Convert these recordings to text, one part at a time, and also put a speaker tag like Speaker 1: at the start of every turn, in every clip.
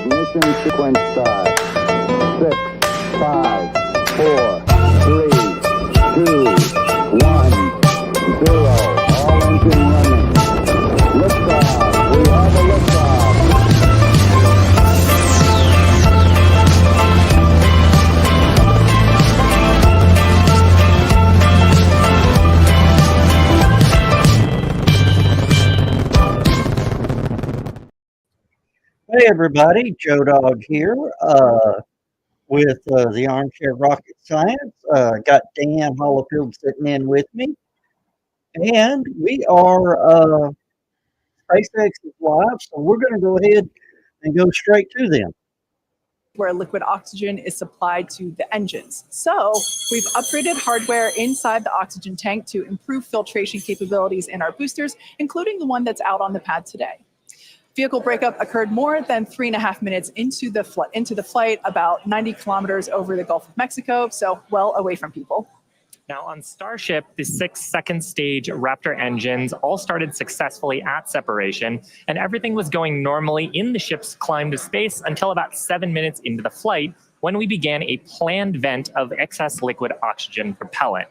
Speaker 1: Ignition sequence start. 6, 5, 4, 3, 2, 1, 0. All engine running. Liftoff. We have a liftoff.
Speaker 2: Hey everybody, Joe Dog here with the Armchair Rocket Science. Got Dan Hollifield sitting in with me, and we are SpaceX is live, so we're going to go ahead and go straight to them.
Speaker 3: Where liquid oxygen is supplied to the engines. So we've upgraded hardware inside the oxygen tank to improve filtration capabilities in our boosters, including the one that's out on the pad today. Vehicle breakup occurred more than 3.5 minutes into the flight, about 90 kilometers over the Gulf of Mexico, so well away from people.
Speaker 4: Now on Starship, the 6 second stage Raptor engines all started successfully at separation, and everything was going normally in the ship's climb to space until about 7 minutes into the flight, when we began a planned vent of excess liquid oxygen propellant.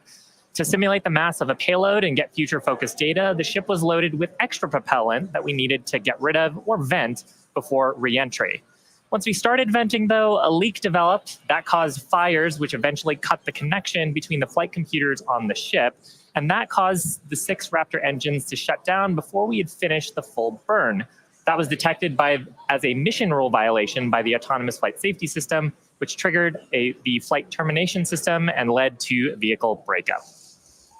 Speaker 4: To simulate the mass of a payload and get future-focused data, the ship was loaded with extra propellant that we needed to get rid of or vent before re-entry. Once we started venting, though, a leak developed that caused fires, which eventually cut the connection between the flight computers on the ship, and that caused the 6 Raptor engines to shut down before we had finished the full burn. That was detected as a mission rule violation by the Autonomous Flight Safety System, which triggered the flight termination system and led to vehicle breakup.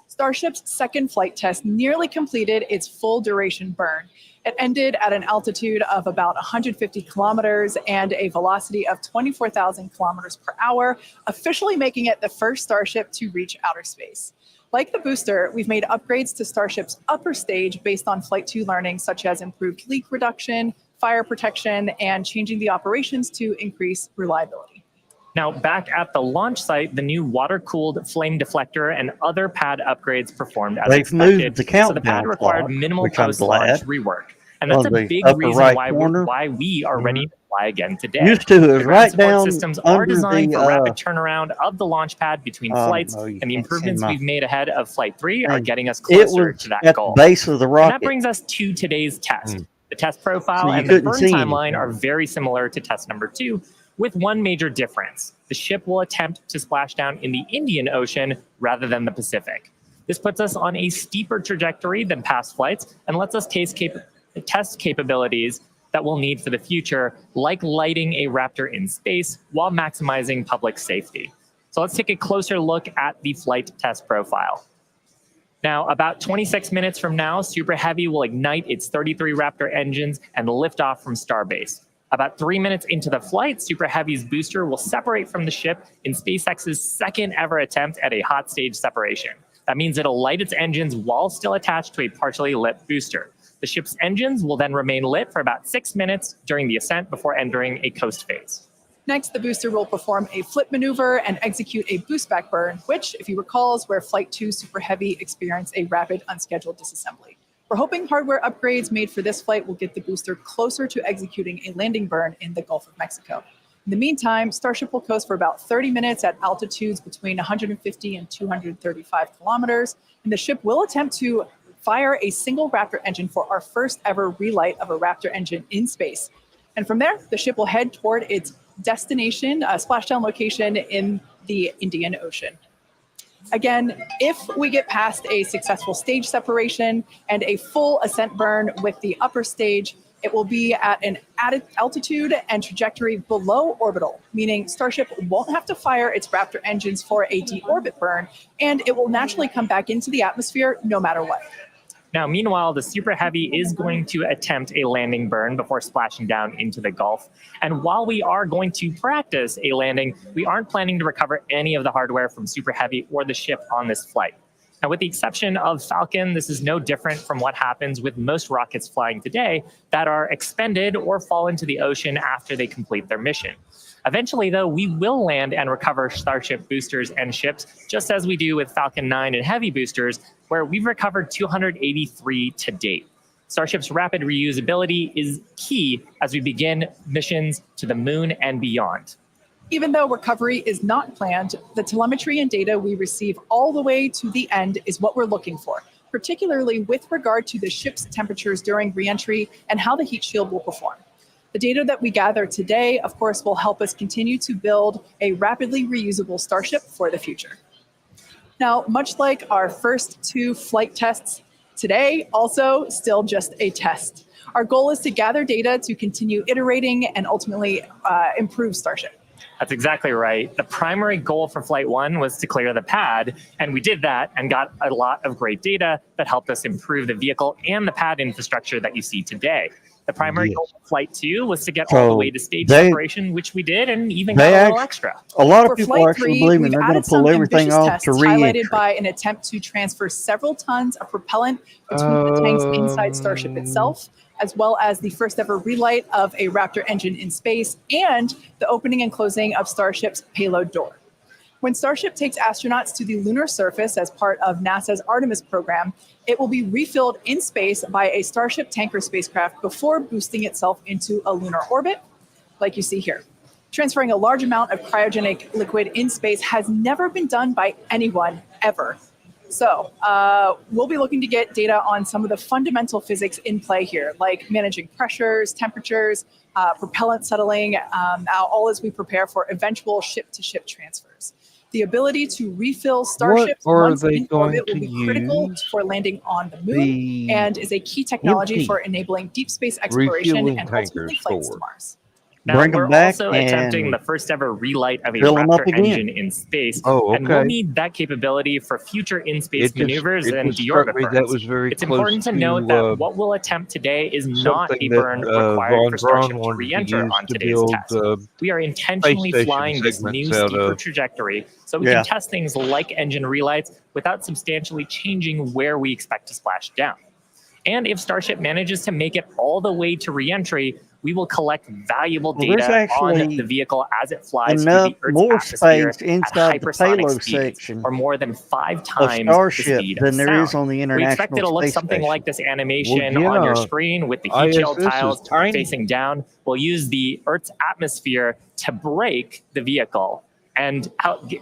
Speaker 3: Starship's second flight test nearly completed its full duration burn. It ended at an altitude of about 150 kilometers and a velocity of 24,000 kilometers per hour, officially making it the first Starship to reach outer space. Like the booster, we've made upgrades to Starship's upper stage based on Flight 2 learning, such as improved leak reduction, fire protection, and changing the operations to increase reliability.
Speaker 4: Now, back at the launch site, the new water-cooled flame deflector and other pad upgrades performed as expected.
Speaker 2: Moved the countdown
Speaker 4: so the pad required
Speaker 2: clock,
Speaker 4: minimal post-launch rework. And that's a big reason why we are ready to fly again today.
Speaker 2: Used to
Speaker 4: the
Speaker 2: is right down
Speaker 4: systems are designed
Speaker 2: the,
Speaker 4: for rapid turnaround of the launch pad between flights, and the improvements we've made ahead of Flight 3 are getting us closer to that goal.
Speaker 2: The base of the rocket.
Speaker 4: And that brings us to today's test. The test profile and the burn timeline are very similar to test number 2, with one major difference. The ship will attempt to splash down in the Indian Ocean rather than the Pacific. This puts us on a steeper trajectory than past flights and lets us test capabilities that we'll need for the future, like lighting a Raptor in space while maximizing public safety. So let's take a closer look at the flight test profile. Now, about 26 minutes from now, Super Heavy will ignite its 33 Raptor engines and lift off from Starbase. About 3 minutes into the flight, Super Heavy's booster will separate from the ship in SpaceX's second ever attempt at a hot stage separation. That means it'll light its engines while still attached to a partially lit booster. The ship's engines will then remain lit for about 6 minutes during the ascent before entering a coast phase.
Speaker 3: Next, the booster will perform a flip maneuver and execute a boost back burn, which, if you recall, is where Flight 2 Super Heavy experienced a rapid unscheduled disassembly. We're hoping hardware upgrades made for this flight will get the booster closer to executing a landing burn in the Gulf of Mexico. In the meantime, Starship will coast for about 30 minutes at altitudes between 150 and 235 kilometers, and the ship will attempt to fire a single Raptor engine for our first ever relight of a Raptor engine in space. And from there, the ship will head toward its destination, splashdown location in the Indian Ocean. Again, if we get past a successful stage separation and a full ascent burn with the upper stage, it will be at an added altitude and trajectory below orbital, meaning Starship won't have to fire its Raptor engines for a deorbit burn, and it will naturally come back into the atmosphere no matter what.
Speaker 4: Now, meanwhile, the Super Heavy is going to attempt a landing burn before splashing down into the Gulf. And while we are going to practice a landing, we aren't planning to recover any of the hardware from Super Heavy or the ship on this flight. Now, with the exception of Falcon, this is no different from what happens with most rockets flying today that are expended or fall into the ocean after they complete their mission. Eventually, though, we will land and recover Starship boosters and ships, just as we do with Falcon 9 and Heavy boosters, where we've recovered 283 to date. Starship's rapid reusability is key as we begin missions to the moon and beyond.
Speaker 3: Even though recovery is not planned, the telemetry and data we receive all the way to the end is what we're looking for, particularly with regard to the ship's temperatures during reentry and how the heat shield will perform. The data that we gather today, of course, will help us continue to build a rapidly reusable Starship for the future. Now, much like our first 2 flight tests, today also still just a test. Our goal is to gather data to continue iterating and ultimately improve Starship.
Speaker 4: That's exactly right. The primary goal for Flight 1 was to clear the pad, and we did that and got a lot of great data that helped us improve the vehicle and the pad infrastructure that you see today. The primary goal of Flight 2 was to get all the way to stage separation, which we did, and even got a little extra.
Speaker 2: A lot of
Speaker 3: For
Speaker 2: people
Speaker 3: Flight
Speaker 2: are actually
Speaker 3: 3,
Speaker 2: believing
Speaker 3: we've
Speaker 2: they're going
Speaker 3: added
Speaker 2: to pull
Speaker 3: some
Speaker 2: everything
Speaker 3: ambitious
Speaker 2: off
Speaker 3: tests
Speaker 2: to re-entry.
Speaker 3: highlighted by an attempt to transfer several tons of propellant between the tanks inside Starship itself, as well as the first ever relight of a Raptor engine in space and the opening and closing of Starship's payload door. When Starship takes astronauts to the lunar surface as part of NASA's Artemis program, it will be refilled in space by a Starship tanker spacecraft before boosting itself into a lunar orbit, like you see here. Transferring a large amount of cryogenic liquid in space has never been done by anyone, ever. So we'll be looking to get data on some of the fundamental physics in play here, like managing pressures, temperatures, propellant settling, all as we prepare for eventual ship-to-ship transfers. The ability to refill Starships once in orbit will be critical for landing on the moon and is a key technology for enabling deep space exploration and ultimately flights to Mars.
Speaker 4: Now, we're also attempting the first ever relight of a Raptor engine in space, and we'll need that capability for future in-space maneuvers and deorbit burns. It's important to note that what we'll attempt today is not a burn required for Starship to re-enter on today's test. We are intentionally flying this new steeper trajectory so we can test things like engine relights without substantially changing where we expect to splash down. And if Starship manages to make it all the way to re-entry, we will collect valuable data on the vehicle as it flies through the Earth's atmosphere at hypersonic speeds, or more than 5 times the speed of sound. We expect it'll look something like this animation on your screen with the heat shield tiles facing down. We'll use the Earth's atmosphere to brake the vehicle and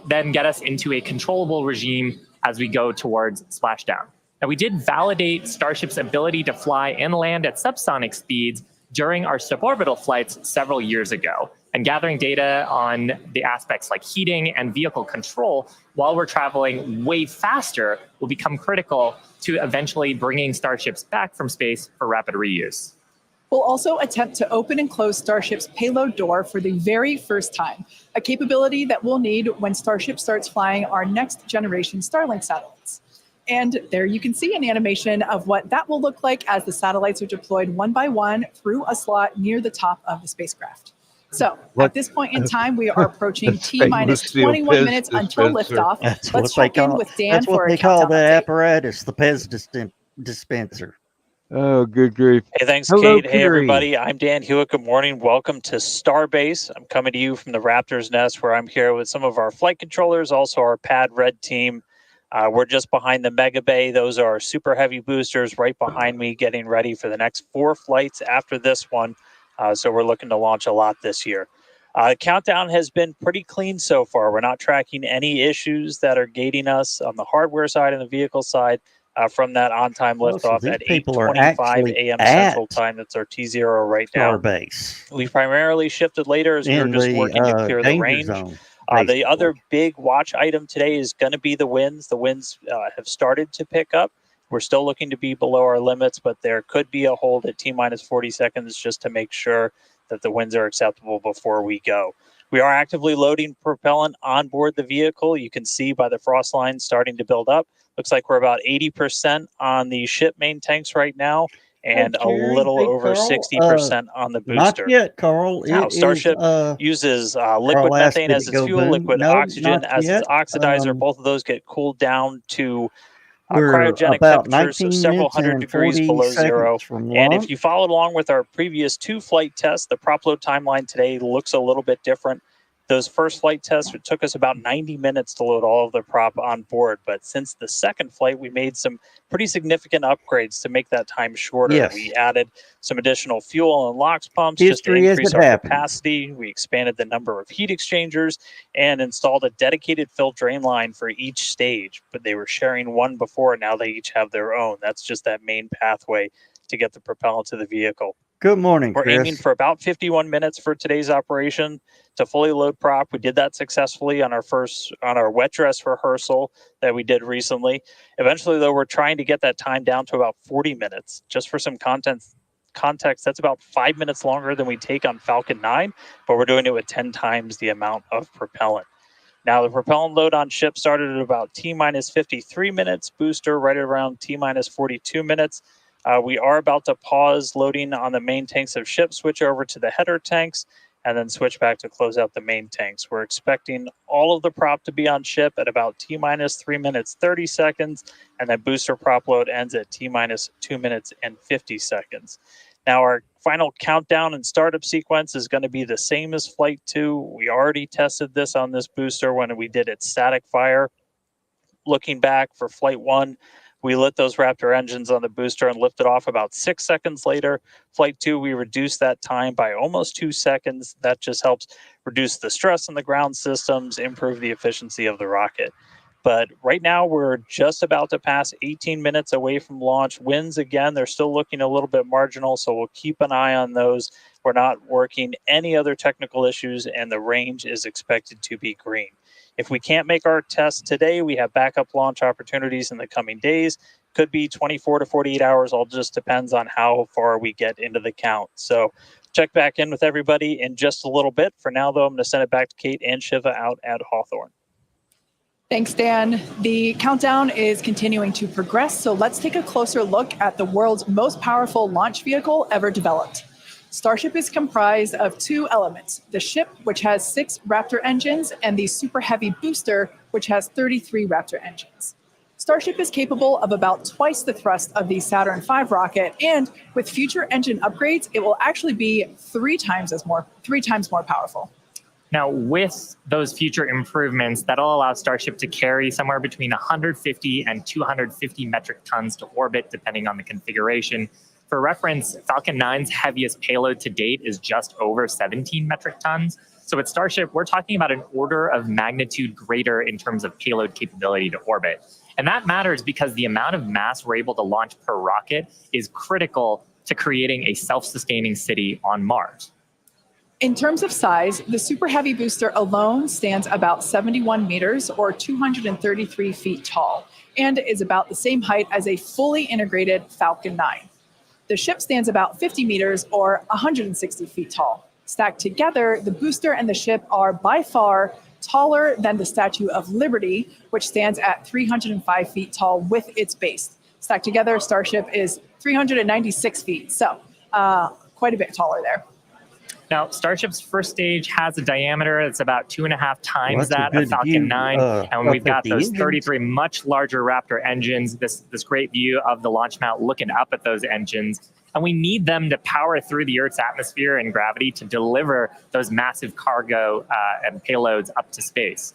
Speaker 4: then get us into a controllable regime as we go towards splashdown. Now, we did validate Starship's ability to fly and land at subsonic speeds during our suborbital flights several years ago, and gathering data on the aspects like heating and vehicle control while we're traveling way faster will become critical to eventually bringing Starships back from space for rapid reuse.
Speaker 3: We'll also attempt to open and close Starship's payload door for the very first time, a capability that we'll need when Starship starts flying our next generation Starlink satellites. And there you can see an animation of what that will look like as the satellites are deployed one by one through a slot near the top of the spacecraft. So at this point in time, we are approaching T-minus 21 minutes until liftoff. Let's check in with Dan for a countdown update. That's what they call that apparatus, the Pez dispenser.
Speaker 5: Oh, good grief.
Speaker 6: Hey, thanks, Kate. Hey, everybody. I'm Dan Hewitt. Good morning. Welcome to Starbase. I'm coming to you from the Raptor's Nest, where I'm here with some of our flight controllers, also our Pad Red team. We're just behind the Mega Bay. Those are super heavy boosters right behind me, getting ready for the next 4 flights after this one. So we're looking to launch a lot this year. Countdown has been pretty clean so far. We're not tracking any issues that are gating us on the hardware side and the vehicle side from that on-time liftoff at 8:25 a.m. Central Time. That's our T0 right now.
Speaker 2: Starbase.
Speaker 6: We primarily shifted later as we were just working to clear the range. The other big watch item today is going to be the winds. The winds have started to pick up. We're still looking to be below our limits, but there could be a hold at T-minus 40 seconds just to make sure that the winds are acceptable before we go. We are actively loading propellant on board the vehicle. You can see by the frost lines starting to build up. Looks like we're about 80% on the ship main tanks right now, and a little over 60% on the booster.
Speaker 2: Not yet, Carl.
Speaker 6: Now, Starship uses liquid methane as its fuel, liquid oxygen as its oxidizer. Both of those get cooled down to cryogenic temperatures of several hundred degrees below zero. And if you followed along with our previous 2 flight tests, the prop load timeline today looks a little bit different Those first flight tests, it took us about 90 minutes to load all of the prop on board. But since the second flight, we made some pretty significant upgrades to make that time shorter.
Speaker 2: Yes.
Speaker 6: We added some additional fuel and LOX pumps just to
Speaker 2: History as
Speaker 6: increase
Speaker 2: it
Speaker 6: our
Speaker 2: happened.
Speaker 6: capacity. We expanded the number of heat exchangers and installed a dedicated fill drain line for each stage. But they were sharing one before. Now they each have their own. That's just that main pathway to get the propellant to the vehicle.
Speaker 2: Good morning,
Speaker 6: We're
Speaker 2: Chris.
Speaker 6: aiming for about 51 minutes for today's operation to fully load prop. We did that successfully on our wet dress rehearsal that we did recently. Eventually, though, we're trying to get that time down to about 40 minutes. Just for some context, that's about 5 minutes longer than we take on Falcon 9, but we're doing it with 10 times the amount of propellant. Now, the propellant load on ship started at about T-minus 53 minutes, booster right around T-minus 42 minutes. We are about to pause loading on the main tanks of ship, switch over to the header tanks, and then switch back to close out the main tanks. We're expecting all of the prop to be on ship at about T-minus 3 minutes, 30 seconds, and then booster prop load ends at T-minus 2 minutes and 50 seconds. Now, our final countdown and startup sequence is going to be the same as Flight 2. We already tested this on this booster when we did its static fire. Looking back for Flight 1, we lit those Raptor engines on the booster and lifted off about 6 seconds later. Flight 2, we reduced that time by almost 2 seconds. That just helps reduce the stress on the ground systems, improve the efficiency of the rocket. But right now, we're just about to pass 18 minutes away from launch. Winds, again, they're still looking a little bit marginal, so we'll keep an eye on those. We're not working any other technical issues, and the range is expected to be green. If we can't make our test today, we have backup launch opportunities in the coming days. Could be 24 to 48 hours. All just depends on how far we get into the count. So check back in with everybody in just a little bit. For now, though, I'm going to send it back to Kate and Shiva out at Hawthorne.
Speaker 3: Thanks, Dan. The countdown is continuing to progress, so let's take a closer look at the world's most powerful launch vehicle ever developed. Starship is comprised of two elements, the ship, which has 6 Raptor engines, and the Super Heavy booster, which has 33 Raptor engines. Starship is capable of about twice the thrust of the Saturn V rocket, and with future engine upgrades, it will actually be 3 times more powerful.
Speaker 4: Now, with those future improvements, that'll allow Starship to carry somewhere between 150 and 250 metric tons to orbit, depending on the configuration. For reference, Falcon 9's heaviest payload to date is just over 17 metric tons. So with Starship, we're talking about an order of magnitude greater in terms of payload capability to orbit. And that matters because the amount of mass we're able to launch per rocket is critical to creating a self-sustaining city on Mars.
Speaker 3: In terms of size, the Super Heavy booster alone stands about 71 meters or 233 feet tall and is about the same height as a fully integrated Falcon 9. The ship stands about 50 meters or 160 feet tall. Stacked together, the booster and the ship are by far taller than the Statue of Liberty, which stands at 305 feet tall with its base. Stacked together, Starship is 396 feet, so quite a bit taller there.
Speaker 4: Now, Starship's first stage has a diameter that's about 2.5 times that of Falcon 9, and we've got those 33 much larger Raptor engines, this great view of the launch mount looking up at those engines, and we need them to power through the Earth's atmosphere and gravity to deliver those massive cargo and payloads up to space.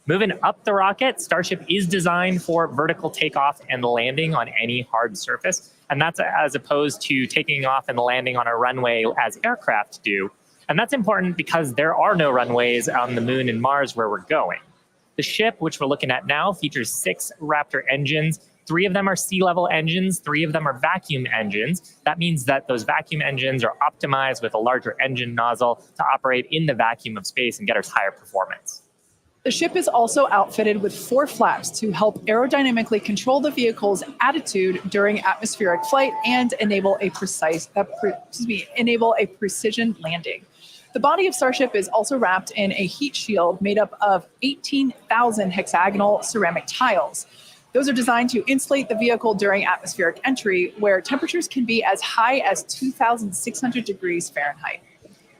Speaker 4: Moving up the rocket, Starship is designed for vertical takeoff and landing on any hard surface, and that's as opposed to taking off and landing on a runway as aircraft do. And that's important because there are no runways on the Moon and Mars where we're going. The ship, which we're looking at now, features 6 Raptor engines. 3 of them are sea-level engines, 3 of them are vacuum engines. That means that those vacuum engines are optimized with a larger engine nozzle to operate in the vacuum of space and get us higher performance.
Speaker 3: The ship is also outfitted with 4 flaps to help aerodynamically control the vehicle's attitude during atmospheric flight and enable a precision landing. The body of Starship is also wrapped in a heat shield made up of 18,000 hexagonal ceramic tiles. Those are designed to insulate the vehicle during atmospheric entry, where temperatures can be as high as 2,600 degrees Fahrenheit.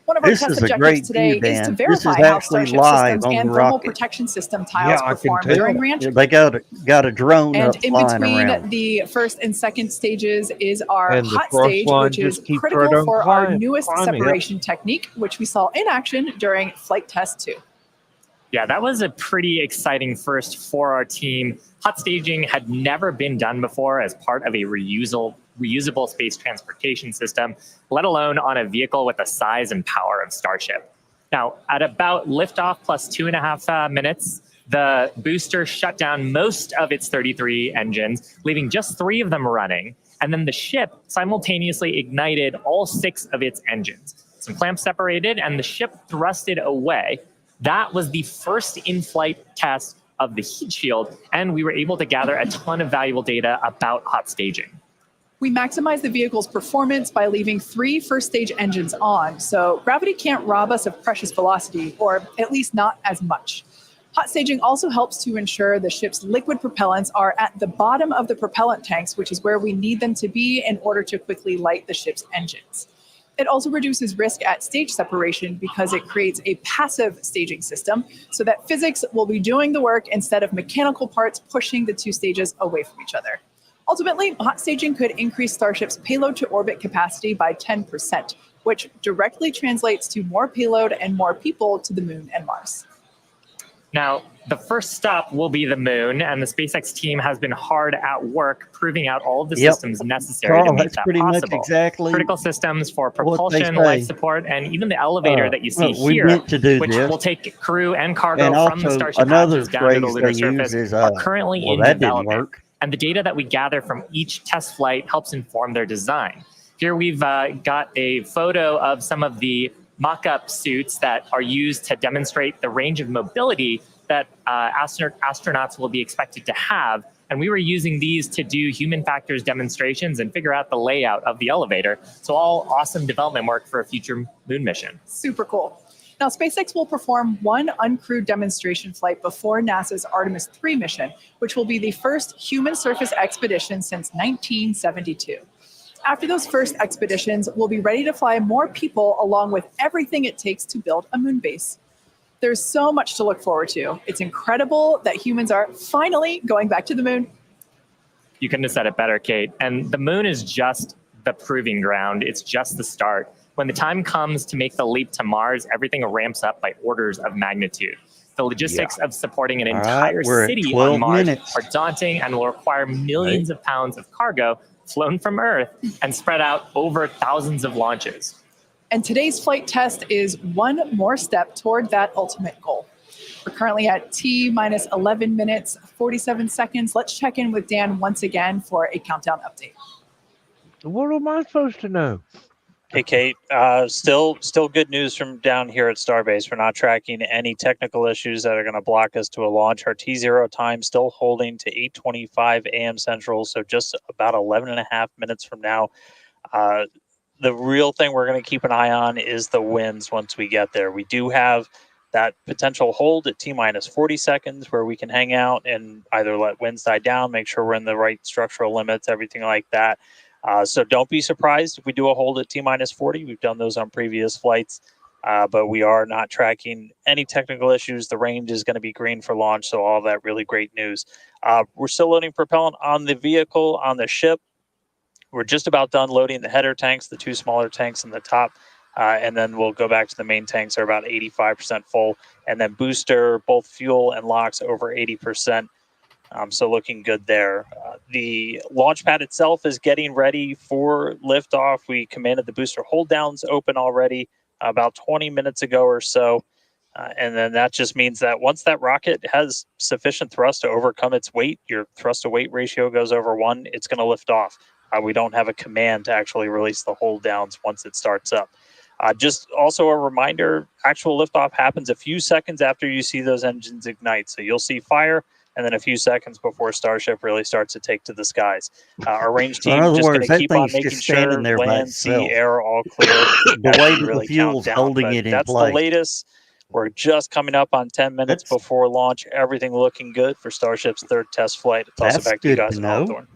Speaker 3: One of our test objectives today is to verify how Starship systems and thermal protection system tiles perform during reentry.
Speaker 2: They got a drone
Speaker 3: and
Speaker 2: up
Speaker 3: in
Speaker 2: flying
Speaker 3: between
Speaker 2: around.
Speaker 3: the first and second stages is our
Speaker 5: And the
Speaker 3: hot
Speaker 5: frost
Speaker 3: stage,
Speaker 5: line
Speaker 3: which is
Speaker 5: just keeps
Speaker 3: critical
Speaker 5: right on
Speaker 3: for our
Speaker 5: climbing,
Speaker 3: newest
Speaker 5: climbing,
Speaker 3: separation technique, which we saw in action during Flight Test 2.
Speaker 4: Yeah, that was a pretty exciting first for our team. Hot staging had never been done before as part of a reusable space transportation system, let alone on a vehicle with the size and power of Starship. Now, at about liftoff plus 2.5 minutes, the booster shut down most of its 33 engines, leaving just 3 of them running. And then the ship simultaneously ignited all 6 of its engines. Some clamps separated, and the ship thrusted away. That was the first in-flight test of the heat shield, and we were able to gather a ton of valuable data about hot staging.
Speaker 3: We maximized the vehicle's performance by leaving 3 first-stage engines on, so gravity can't rob us of precious velocity, or at least not as much. Hot staging also helps to ensure the ship's liquid propellants are at the bottom of the propellant tanks, which is where we need them to be in order to quickly light the ship's engines. It also reduces risk at stage separation because it creates a passive staging system so that physics will be doing the work instead of mechanical parts pushing the 2 stages away from each other. Ultimately, hot staging could increase Starship's payload to orbit capacity by 10%, which directly translates to more payload and more people to the moon and Mars.
Speaker 4: Now, the first stop will be the moon, and the SpaceX team has been hard at work proving out all of the systems necessary to make that possible.
Speaker 2: Exactly
Speaker 4: critical systems for propulsion, life support, and even the elevator that you see here, which will take crew and cargo from the Starship hatches down to the lunar surface, are currently in development. And the data that we gather from each test flight helps inform their design. Here we've got a photo of some of the mock-up suits that are used to demonstrate the range of mobility that astronauts will be expected to have. And we were using these to do human factors demonstrations and figure out the layout of the elevator. So all awesome development work for a future moon mission.
Speaker 3: Super cool. Now, SpaceX will perform 1 uncrewed demonstration flight before NASA's Artemis 3 mission, which will be the first human surface expedition since 1972. After those first expeditions, we'll be ready to fly more people along with everything it takes to build a moon base. There's so much to look forward to. It's incredible that humans are finally going back to the moon.
Speaker 4: You couldn't have said it better, Kate. And the moon is just the proving ground. It's just the start. When the time comes to make the leap to Mars, everything ramps up by orders of magnitude. The logistics of supporting an entire city on Mars are daunting and will require millions of pounds of cargo flown from Earth and spread out over thousands of launches.
Speaker 3: And today's flight test is one more step toward that ultimate goal. We're currently at T minus 11 minutes, 47 seconds. Let's check in with Dan once again for a countdown update.
Speaker 5: What am I supposed to know?
Speaker 6: Hey, Kate, still good news from down here at Starbase. We're not tracking any technical issues that are going to block us to a launch. Our T0 time still holding to 8:25 a.m. Central, so just about 11 and a half minutes from now. The real thing we're going to keep an eye on is the winds once we get there. We do have that potential hold at T minus 40 seconds where we can hang out and either let winds die down, make sure we're in the right structural limits, everything like that. So don't be surprised if we do a hold at T minus 40. We've done those on previous flights, but we are not tracking any technical issues. The range is going to be green for launch, so all that really great news. We're still loading propellant on the vehicle, on the ship. We're just about done loading the header tanks, the 2 smaller tanks in the top, and then we'll go back to the main tanks. They're about 85% full, and then booster, both fuel and LOX over 80%. So looking good there. The launch pad itself is getting ready for liftoff. We commanded the booster hold downs open already about 20 minutes ago or so. And then that just means that once that rocket has sufficient thrust to overcome its weight, your thrust to weight ratio goes over 1, it's going to lift off. We don't have a command to actually release the hold downs once it starts up. Just also a reminder, actual liftoff happens a few seconds after you see those engines ignite. So you'll see fire, and then a few seconds before Starship really starts to take to the skies. Our range team is just going to keep on making sure land, sea, air, all clear.
Speaker 2: The weight of the fuel's holding it in place.
Speaker 6: That's the latest. We're just coming up on 10 minutes before launch. Everything looking good for Starship's 3rd test flight. Toss it back to you guys in Hawthorne.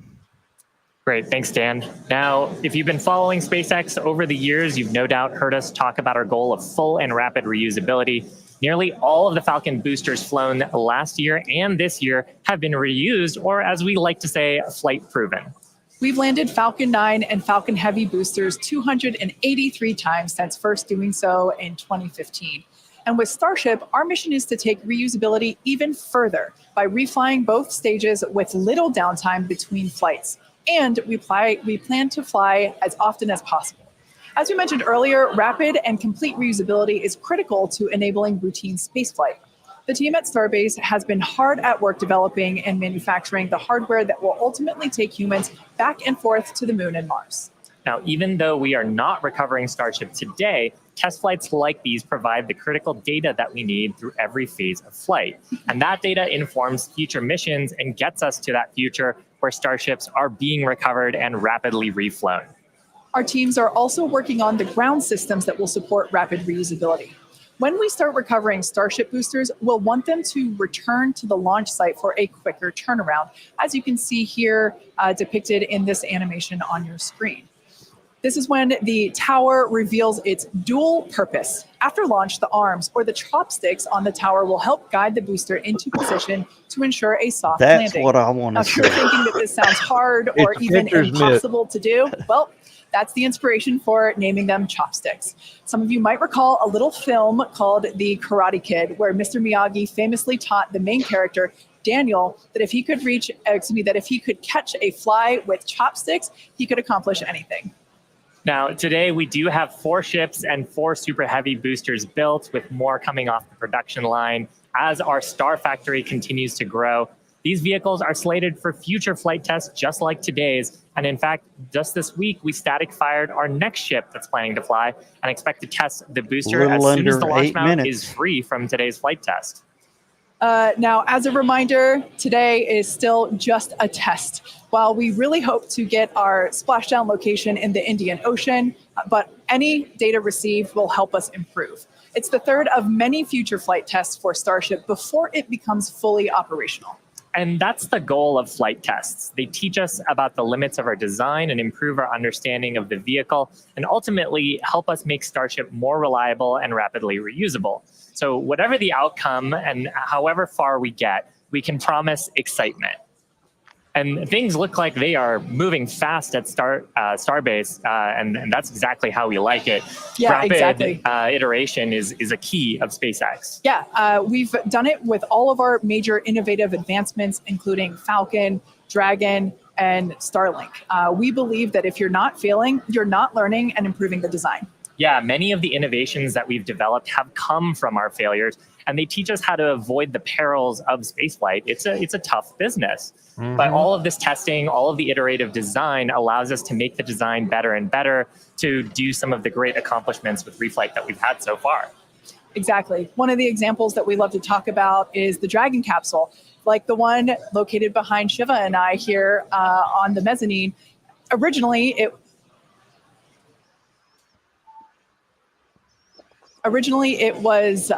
Speaker 4: Great, thanks, Dan. Now, if you've been following SpaceX over the years, you've no doubt heard us talk about our goal of full and rapid reusability. Nearly all of the Falcon boosters flown last year and this year have been reused, or as we like to say, flight proven.
Speaker 3: We've landed Falcon 9 and Falcon Heavy boosters 283 times since first doing so in 2015. And with Starship, our mission is to take reusability even further by reflying both stages with little downtime between flights. And we plan to fly as often as possible. As we mentioned earlier, rapid and complete reusability is critical to enabling routine spaceflight. The team at Starbase has been hard at work developing and manufacturing the hardware that will ultimately take humans back and forth to the moon and Mars.
Speaker 4: Now, even though we are not recovering Starship today, test flights like these provide the critical data that we need through every phase of flight. And that data informs future missions and gets us to that future where Starships are being recovered and rapidly reflown.
Speaker 3: Our teams are also working on the ground systems that will support rapid reusability. When we start recovering Starship boosters, we'll want them to return to the launch site for a quicker turnaround, as you can see here depicted in this animation on your screen. This is when the tower reveals its dual purpose. After launch, the arms or the chopsticks on the tower will help guide the booster into position to ensure a soft landing.
Speaker 2: That's what I want to
Speaker 3: If you're thinking that this sounds hard or even impossible to do, well, that's the inspiration for naming them chopsticks. Some of you might recall a little film called The Karate Kid, where Mr. Miyagi famously taught the main character, Daniel, that if he could catch a fly with chopsticks, he could accomplish anything.
Speaker 4: Now, today we do have 4 ships and 4 Super Heavy boosters built, with more coming off the production line as our Star Factory continues to grow. These vehicles are slated for future flight tests just like today's. And in fact, just this week, we static fired our next ship that's planning to fly and expect to test the booster as soon as the launch mount is free from today's flight test.
Speaker 3: Now, as a reminder, today is still just a test. While we really hope to get our splashdown location in the Indian Ocean, but any data received will help us improve. It's the third of many future flight tests for Starship before it becomes fully operational.
Speaker 4: And that's the goal of flight tests. They teach us about the limits of our design and improve our understanding of the vehicle, and ultimately help us make Starship more reliable and rapidly reusable. So whatever the outcome and however far we get, we can promise excitement. And things look like they are moving fast at Starbase, and that's exactly how we like it.
Speaker 3: Yeah,
Speaker 4: Rapid
Speaker 3: exactly.
Speaker 4: Iteration is a key of SpaceX.
Speaker 3: Yeah, we've done it with all of our major innovative advancements, including Falcon, Dragon, and Starlink. We believe that if you're not failing, you're not learning and improving the design.
Speaker 4: Yeah, many of the innovations that we've developed have come from our failures, and they teach us how to avoid the perils of spaceflight. It's a tough business. Mm-hmm. But all of this testing, all of the iterative design allows us to make the design better and better to do some of the great accomplishments with reflight that we've had so far.
Speaker 3: Exactly. One of the examples that we love to talk about is the Dragon capsule, like the one located behind Shiva and I here on the mezzanine. Originally, it was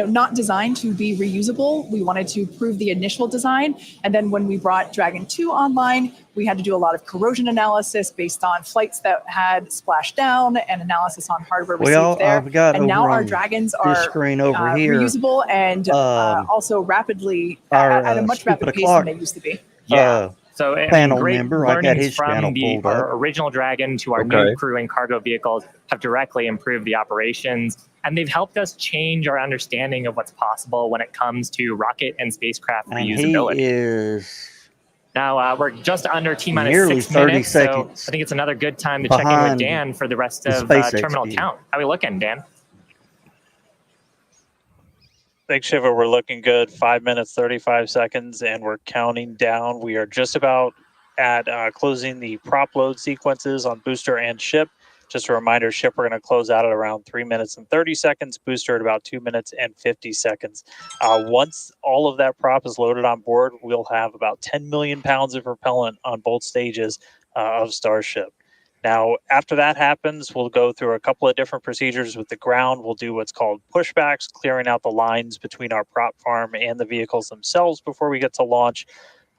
Speaker 3: not designed to be reusable. We wanted to prove the initial design. And then when we brought Dragon 2 online, we had to do a lot of corrosion analysis based on flights that had splashed down and analysis on hardware received there. And now our Dragons are reusable and also rapidly at a much rapid pace than they used to be.
Speaker 4: Yeah. So
Speaker 2: panel
Speaker 4: great
Speaker 2: member, I got his
Speaker 4: from
Speaker 2: channel
Speaker 4: our original Dragon to our new crew and cargo vehicles have directly improved the operations, and they've helped us change our understanding of what's possible when it comes to rocket and spacecraft reusability.
Speaker 2: He is
Speaker 4: now we're just under T-minus 6 minutes, so I think it's another good time to check in with Dan for the rest of terminal count. How are we looking, Dan?
Speaker 6: Thanks, Shiva. We're looking good. 5 minutes, 35 seconds, and we're counting down. We are just about at closing the prop load sequences on booster and ship. Just a reminder, ship, we're going to close out at around 3 minutes and 30 seconds, booster at about 2 minutes and 50 seconds. Once all of that prop is loaded on board, we'll have about 10 million pounds of propellant on both stages of Starship. Now, after that happens, we'll go through a couple of different procedures with the ground. We'll do what's called pushbacks, clearing out the lines between our prop farm and the vehicles themselves before we get to launch.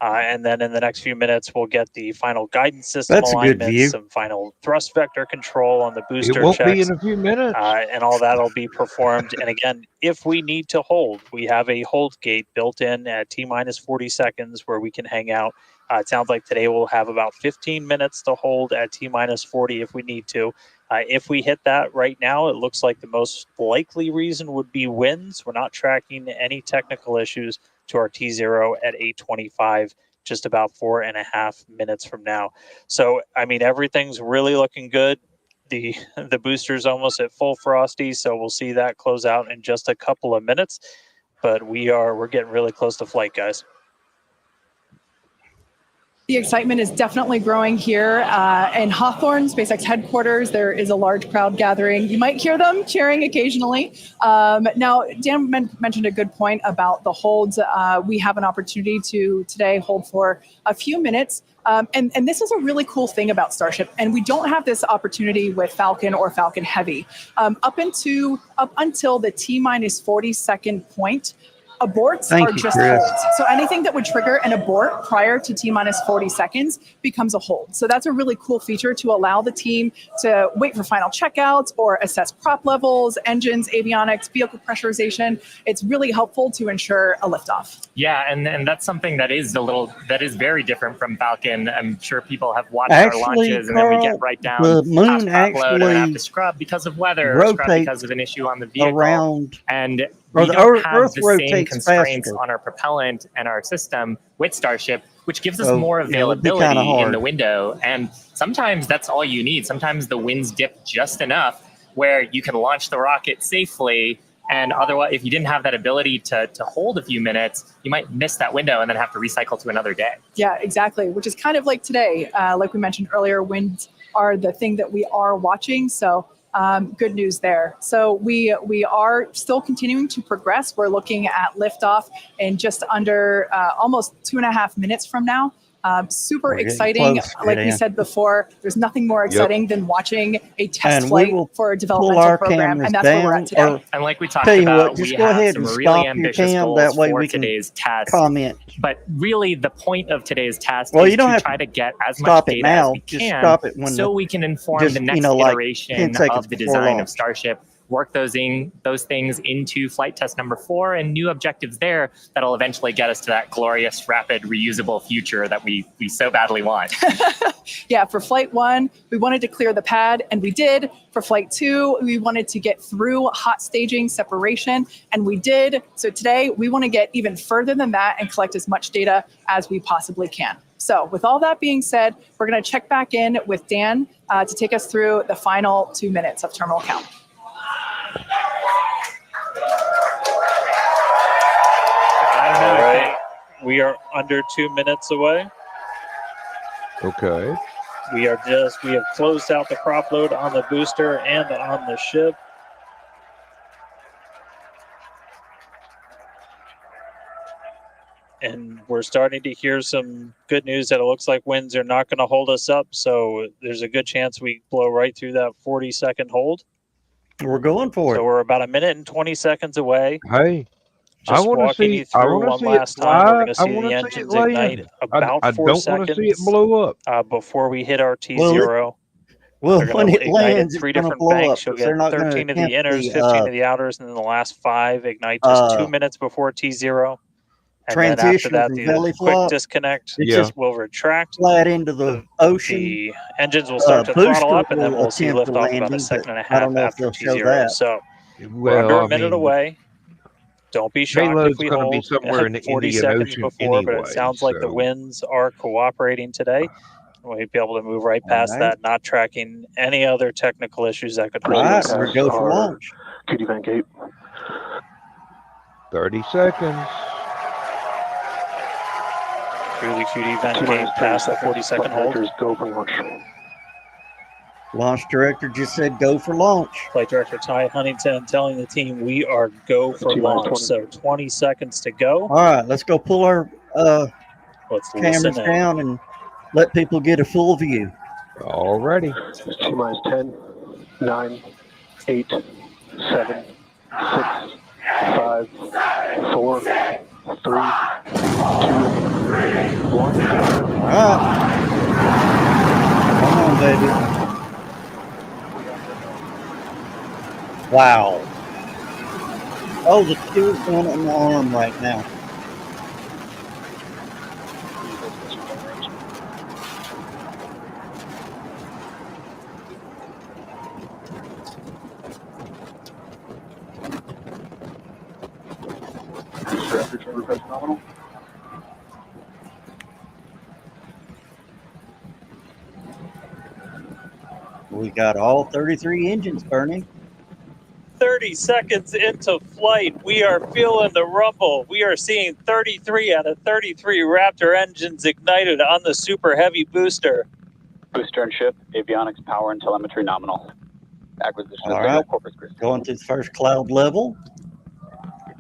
Speaker 6: And then in the next few minutes, we'll get the final guidance system alignment, some final thrust vector control on the booster
Speaker 5: checks. It won't
Speaker 6: checks,
Speaker 5: be in a few minutes.
Speaker 6: and all that will be performed. And again, if we need to hold, we have a hold gate built in at T-minus 40 seconds where we can hang out. It sounds like today we'll have about 15 minutes to hold at T-minus 40 if we need to. If we hit that right now, it looks like the most likely reason would be winds. We're not tracking any technical issues to our T0 at 8:25, just about 4.5 minutes from now. So, I mean, everything's really looking good. The booster's almost at full frosty, so we'll see that close out in just a couple of minutes. But we're getting really close to flight, guys.
Speaker 3: The excitement is definitely growing here in Hawthorne, SpaceX headquarters. There is a large crowd gathering. You might hear them cheering occasionally. Now, Dan mentioned a good point about the holds. We have an opportunity to today hold for a few minutes. And this is a really cool thing about Starship. And we don't have this opportunity with Falcon or Falcon Heavy. Up until the T-minus 40-second point, aborts are just holds. So anything that would trigger an abort prior to T-minus 40 seconds becomes a hold. So that's a really cool feature to allow the team to wait for final checkouts or assess prop levels, engines, avionics, vehicle pressurization. It's really helpful to ensure a liftoff.
Speaker 4: Yeah, and that's something that is very different from Falcon. I'm sure people have watched our launches, and then we get right down
Speaker 2: the moon
Speaker 4: past prop load and have to
Speaker 2: actually
Speaker 4: scrub because of weather, or scrub because of an issue on the vehicle.
Speaker 2: around,
Speaker 4: and
Speaker 2: or
Speaker 4: we
Speaker 2: the
Speaker 4: don't
Speaker 2: Earth
Speaker 4: have the same
Speaker 2: rotates
Speaker 4: constraints
Speaker 2: faster.
Speaker 4: on our propellant and our system with Starship, which gives us
Speaker 2: So,
Speaker 4: more
Speaker 2: yeah, it would be
Speaker 4: availability
Speaker 2: kinda
Speaker 4: in
Speaker 2: hard.
Speaker 4: the window. And sometimes that's all you need. Sometimes the winds dip just enough where you can launch the rocket safely. And otherwise, if you didn't have that ability to hold a few minutes, you might miss that window and then have to recycle to another day.
Speaker 3: Yeah, exactly, which is kind of like today. Like we mentioned earlier, winds are the thing that we are watching. So good news there. So we are still continuing to progress. We're looking at liftoff in just under almost 2.5 minutes from now. Super
Speaker 2: We're getting
Speaker 3: exciting.
Speaker 2: close,
Speaker 3: Like we
Speaker 2: Dan.
Speaker 3: said before, there's nothing more exciting than watching a test
Speaker 2: And we
Speaker 3: flight
Speaker 2: will
Speaker 3: for a
Speaker 2: pull
Speaker 3: developmental
Speaker 2: our
Speaker 3: program,
Speaker 2: cameras
Speaker 3: and that's where we're
Speaker 2: down,
Speaker 3: at today.
Speaker 2: or
Speaker 4: And like we talked
Speaker 2: tell you
Speaker 4: about,
Speaker 2: what, just
Speaker 4: we
Speaker 2: go
Speaker 4: have
Speaker 2: ahead
Speaker 4: some
Speaker 2: and
Speaker 4: really
Speaker 2: stop your
Speaker 4: ambitious
Speaker 2: cam.
Speaker 4: goals
Speaker 2: That way
Speaker 4: for
Speaker 2: we can
Speaker 4: today's test.
Speaker 2: comment.
Speaker 4: But really, the point of today's task
Speaker 2: Well,
Speaker 4: is
Speaker 2: you don't
Speaker 4: to
Speaker 2: have
Speaker 4: try to get as much
Speaker 2: stop it
Speaker 4: data as
Speaker 2: now.
Speaker 4: we
Speaker 2: Just
Speaker 4: can,
Speaker 2: stop it when
Speaker 4: so we can inform
Speaker 2: just,
Speaker 4: the next
Speaker 2: like 10
Speaker 4: iteration
Speaker 2: seconds
Speaker 4: of the
Speaker 2: before
Speaker 4: design
Speaker 2: launch.
Speaker 4: of Starship. Work those things into flight test number 4 and new objectives there that'll eventually get us to that glorious, rapid, reusable future that we so badly want.
Speaker 3: Yeah, for flight 1, we wanted to clear the pad, and we did. For flight 2, we wanted to get through hot staging separation, and we did. So today, we want to get even further than that and collect as much data as we possibly can. So with all that being said, we're going to check back in with Dan to take us through the final 2 minutes of terminal count.
Speaker 6: All right. We are under 2 minutes away.
Speaker 5: Okay.
Speaker 6: We have closed out the prop load on the booster and on the ship. And we're starting to hear some good news that it looks like winds are not going to hold us up. So there's a good chance we blow right through that 40-second hold.
Speaker 2: We're going for
Speaker 6: So
Speaker 2: it.
Speaker 6: we're about 1 minute and 20 seconds away.
Speaker 5: Hey,
Speaker 6: Just walking you through one last time. We're going to see the engines ignite about 4
Speaker 5: I don't
Speaker 6: seconds
Speaker 5: want to see it blow up.
Speaker 6: before we hit our T0.
Speaker 2: Well,
Speaker 6: They're
Speaker 2: when
Speaker 6: going to
Speaker 2: it
Speaker 6: ignite
Speaker 2: lands,
Speaker 6: at 3
Speaker 2: it's going to
Speaker 6: different
Speaker 2: blow
Speaker 6: banks.
Speaker 2: up.
Speaker 6: You'll
Speaker 2: They're
Speaker 6: get
Speaker 2: not going
Speaker 6: 13
Speaker 2: to
Speaker 6: of the
Speaker 2: attempt
Speaker 6: inners, 15 of the outers, and then the last 5 ignite just 2 minutes before T0. And then after
Speaker 2: transition
Speaker 6: that,
Speaker 2: from
Speaker 6: the
Speaker 2: belly
Speaker 6: quick
Speaker 2: flop.
Speaker 6: disconnect
Speaker 2: It's just
Speaker 6: will retract.
Speaker 2: flat into the ocean.
Speaker 6: The engines will start to throttle up, and then we'll see
Speaker 2: attempt the
Speaker 6: liftoff about
Speaker 2: landing,
Speaker 6: a second and a
Speaker 2: I
Speaker 6: half
Speaker 2: don't know if
Speaker 6: after
Speaker 2: they'll show
Speaker 6: T0.
Speaker 2: that.
Speaker 6: So we're under a minute away. Don't be shocked if
Speaker 5: Payload's
Speaker 6: we
Speaker 5: going to be
Speaker 6: hold
Speaker 5: somewhere in the
Speaker 6: 40
Speaker 5: Indian
Speaker 6: seconds
Speaker 5: Ocean
Speaker 6: before,
Speaker 5: anyway.
Speaker 6: but it sounds like the winds are cooperating today. We'll be able to move right past that, not tracking any other technical issues that could hold us.
Speaker 2: We're go for launch.
Speaker 7: QD Van Gate.
Speaker 5: 30 seconds.
Speaker 6: Through the QD vent gate past the 40-second hold.
Speaker 7: Go for launch.
Speaker 2: Launch director just said go for launch.
Speaker 6: Flight director Ty Huntington telling the team we are go for launch. So 20 seconds to go.
Speaker 2: All right, let's go pull our
Speaker 6: Let's
Speaker 2: cameras
Speaker 6: listen in.
Speaker 2: down and let people get a full view.
Speaker 5: Already.
Speaker 7: T-minus 10, 9, 8, 7, 6, 5, 4, 3, 2, 1.
Speaker 2: All right. Come on, baby. Wow. Oh, the tear's going in the arm right now.
Speaker 7: booster chamber pressure nominal.
Speaker 2: We got all 33 engines burning.
Speaker 6: 30 seconds into flight, we are feeling the rumble. We are seeing 33 out of 33 Raptor engines ignited on the Super Heavy booster.
Speaker 8: Booster and ship, avionics, power, and telemetry nominal. Acquisition
Speaker 2: All
Speaker 8: of
Speaker 2: right.
Speaker 8: Corpus Christi.
Speaker 2: Going to the first cloud level.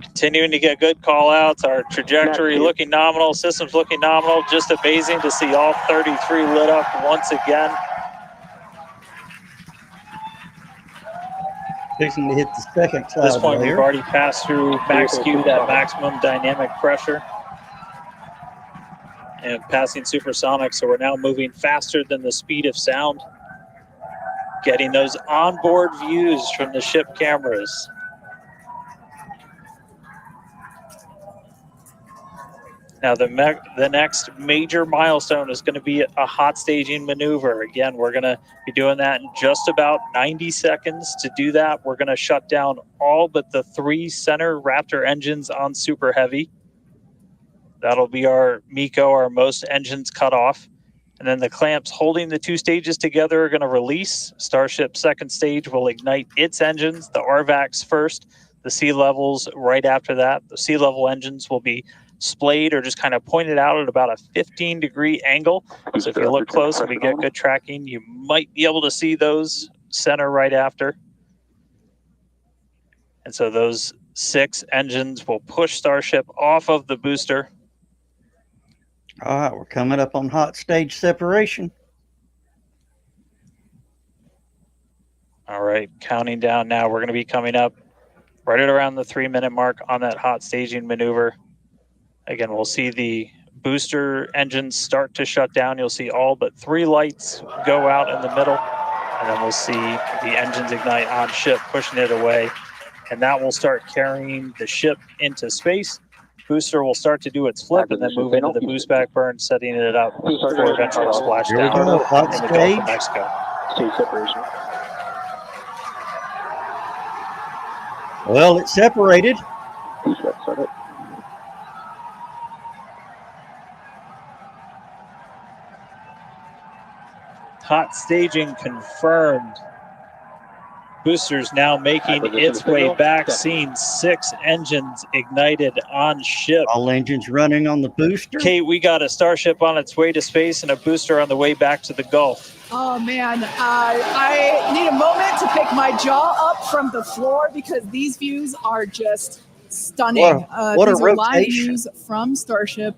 Speaker 6: Continuing to get good call outs. Our trajectory looking nominal, systems looking nominal. Just amazing to see all 33 lit up once again.
Speaker 2: Fixing to hit the second
Speaker 6: At
Speaker 2: cloud
Speaker 6: this point,
Speaker 2: layer.
Speaker 6: we've already passed through max Q, that maximum dynamic pressure, and passing supersonic. So we're now moving faster than the speed of sound, getting those onboard views from the ship cameras. Now the next major milestone is going to be a hot staging maneuver. Again, we're going to be doing that in just about 90 seconds. To do that, we're going to shut down all but the 3 center Raptor engines on Super Heavy. That'll be our MECO, our most engines cut off. And then the clamps holding the 2 stages together are going to release. Starship second stage will ignite its engines, the RVACs first, the sea levels right after that. The sea level engines will be splayed or just kind of pointed out at about a 15-degree angle. So if you look close and we get good tracking, you might be able to see those center right after. And so those 6 engines will push Starship off of the booster.
Speaker 2: All right, we're coming up on hot stage separation.
Speaker 6: All right, counting down now. We're going to be coming up right at around the 3-minute mark on that hot staging maneuver. Again, we'll see the booster engines start to shut down. You'll see all but 3 lights go out in the middle. And then we'll see the engines ignite on ship, pushing it away. And that will start carrying the ship into space. Booster will start to do its flip and then move into the boost back burn, setting it up for eventual splashdown in the Gulf of Mexico.
Speaker 7: Stage separation.
Speaker 2: Well, it's separated.
Speaker 7: Boost back startup.
Speaker 6: Hot staging confirmed. Boosters now making its way back, seeing 6 engines ignited on ship.
Speaker 2: All engines running on the booster.
Speaker 6: Kate, we got a Starship on its way to space and a booster on the way back to the Gulf.
Speaker 3: Oh man, I need a moment to pick my jaw up from the floor because these views are just stunning.
Speaker 2: What
Speaker 3: these
Speaker 2: a
Speaker 3: are live
Speaker 2: rotation.
Speaker 3: views from Starship.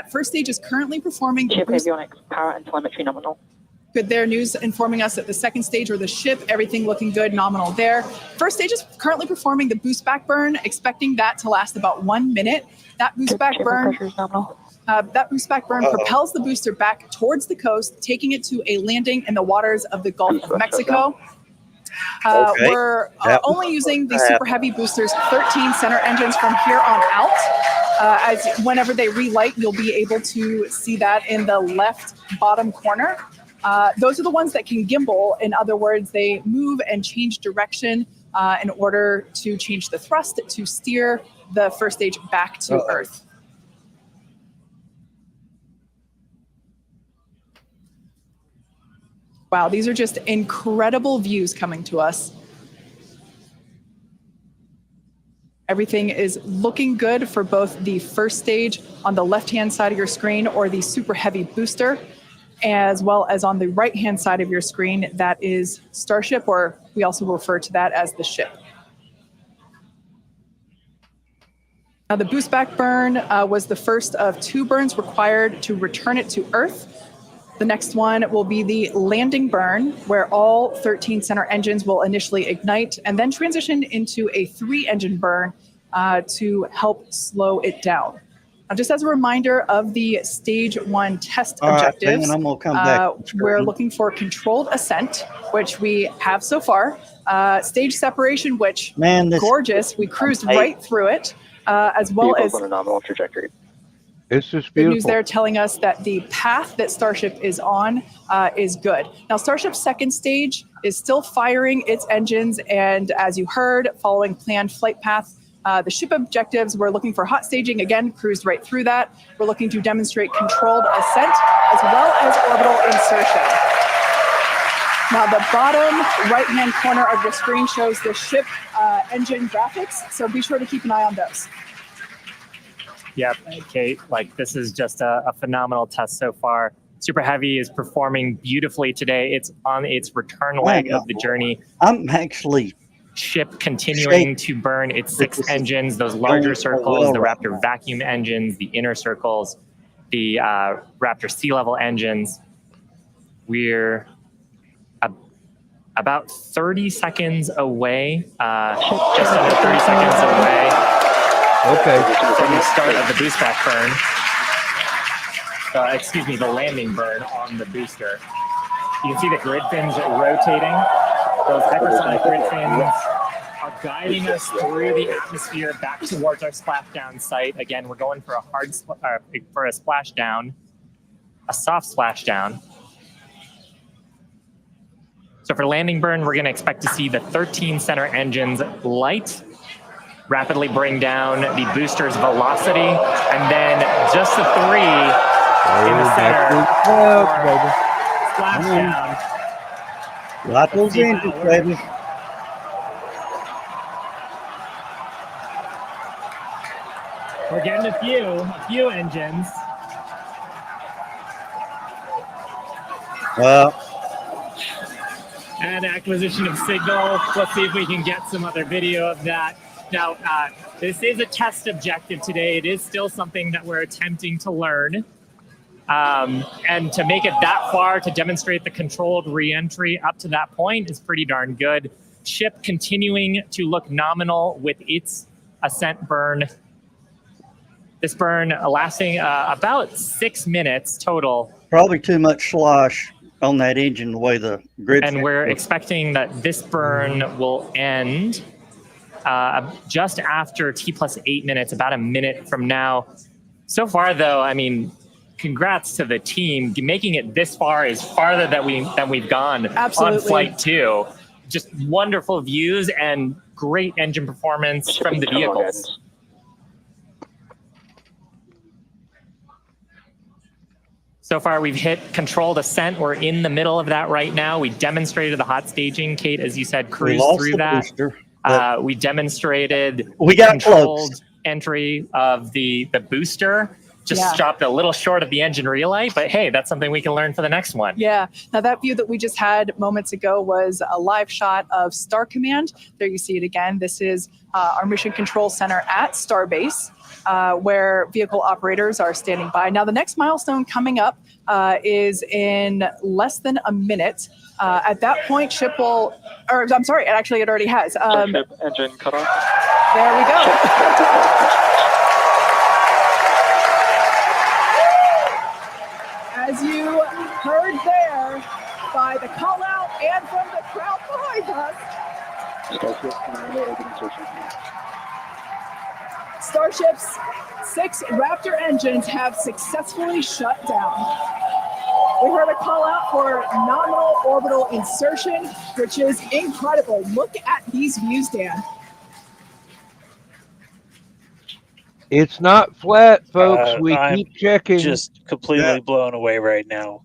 Speaker 3: First stage is currently performing
Speaker 9: Ship avionics, power, and telemetry nominal.
Speaker 3: Good there, news informing us that the second stage or the ship, everything looking good, nominal there. First stage is currently performing the boost back burn, expecting that to last about 1 minute. That boost back burn, propels the booster back towards the coast, taking it to a landing in the waters of the Gulf of Mexico. We're only using the Super Heavy boosters 13 center engines from here on out. As whenever they relight, you'll be able to see that in the left bottom corner. Those are the ones that can gimbal. In other words, they move and change direction in order to change the thrust to steer the first stage back to Earth. Wow, these are just incredible views coming to us. Everything is looking good for both the first stage on the left-hand side of your screen or the Super Heavy booster, as well as on the right-hand side of your screen, that is Starship, or we also refer to that as the ship. Now, the boost back burn was the first of 2 burns required to return it to Earth. The next one will be the landing burn, where all 13 center engines will initially ignite and then transition into a 3-engine burn to help slow it down. Now, just as a reminder of the stage 1 test objectives,
Speaker 2: I'm gonna come back.
Speaker 3: we're looking for controlled ascent, which we have so far. Stage separation, which gorgeous. We cruised right through it, as well as
Speaker 7: on a nominal trajectory.
Speaker 5: It's just
Speaker 3: the
Speaker 5: beautiful.
Speaker 3: news there telling us that the path that Starship is on is good. Now, Starship's second stage is still firing its engines, and as you heard, following planned flight path, The ship objectives, we're looking for hot staging. Again, cruised right through that. We're looking to demonstrate controlled ascent as well as orbital insertion. Now, the bottom right-hand corner of your screen shows the ship engine graphics, so be sure to keep an eye on those.
Speaker 4: Yep, Kate, like this is just a phenomenal test so far. Super Heavy is performing beautifully today. It's on its return leg of the journey.
Speaker 2: I'm actually
Speaker 4: ship continuing to burn its 6 engines, those larger circles, the Raptor vacuum engines, the inner circles, the Raptor sea level engines. We're about 30 seconds away, just under 30 seconds away.
Speaker 5: Okay.
Speaker 4: From the start of the boost back burn. Excuse me, the landing burn on the booster. You can see the grid fins rotating. Those hypersonic grid fins are guiding us through the atmosphere back towards our splashdown site. Again, we're going for a splashdown, a soft splashdown. So for landing burn, we're going to expect to see the 13 center engines light, rapidly bring down the booster's velocity, and then just the 3 in the center splashdown.
Speaker 2: Light those engines, baby.
Speaker 4: We're getting a few engines. And acquisition of signal. Let's see if we can get some other video of that. Now, this is a test objective today. It is still something that we're attempting to learn. And to make it that far, to demonstrate the controlled re-entry up to that point is pretty darn good. Ship continuing to look nominal with its ascent burn. This burn lasting about 6 minutes total.
Speaker 2: Probably too much slosh on that engine, the way the grid.
Speaker 4: And we're expecting that this burn will end just after T+8 minutes, about a minute from now. So far, though, I mean, congrats to the team. Making it this far is farther than we've gone.
Speaker 3: Absolutely.
Speaker 4: On Flight 2. Just wonderful views and great engine performance from the vehicles. So far, we've hit controlled ascent. We're in the middle of that right now. We demonstrated the hot staging. Kate, as you said, cruised through that. We demonstrated controlled entry of the booster. Just stopped a little short of the engine relay, but hey, that's something we can learn for the next one.
Speaker 3: Yeah. Now that view that we just had moments ago was a live shot of Star Command. There you see it again. This is our mission control center at Starbase, where vehicle operators are standing by. Now the next milestone coming up is in less than a minute. At that point, ship will, or I'm sorry, actually it already has.
Speaker 7: Starship engine cut off.
Speaker 3: There we go. As you heard there, by the call out and from the crowd behind us, Starship's 6 Raptor engines have successfully shut down. We heard a call out for nominal orbital insertion, which is incredible. Look at these views, Dan.
Speaker 5: It's not flat, folks. We keep checking.
Speaker 6: Just completely blown away right now.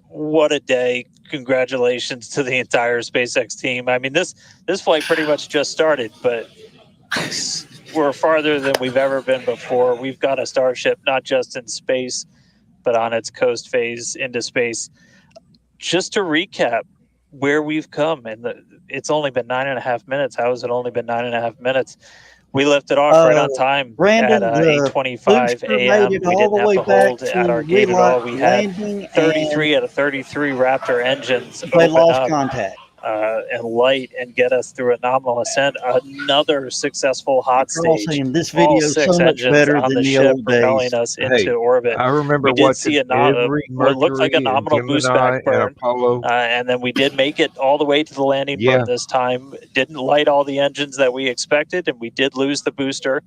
Speaker 6: What a day. Congratulations to the entire SpaceX team. I mean, this flight pretty much just started, but we're farther than we've ever been before. We've got a Starship not just in space, but on its coast phase into space. Just to recap where we've come, and it's only been 9.5 minutes. How has it only been 9.5 minutes? We lifted off right on time
Speaker 2: Brandon,
Speaker 6: at 8:25 a.m. We didn't have to hold at our gate at all. We had 33 out of 33 Raptor engines open up
Speaker 2: contact.
Speaker 6: and light and get us through a nominal ascent. Another successful hot stage.
Speaker 2: This video
Speaker 6: all
Speaker 2: is
Speaker 6: 6
Speaker 2: so much
Speaker 6: engines
Speaker 2: better
Speaker 6: on
Speaker 2: than
Speaker 6: the
Speaker 2: the
Speaker 6: ship
Speaker 2: old days.
Speaker 6: propelling us into orbit.
Speaker 5: I remember
Speaker 6: we did
Speaker 5: watching
Speaker 6: see what looked like a nominal boost back burn, and then we did make it all the way to the landing burn this time. Didn't light all the engines that we expected, and we did lose the booster.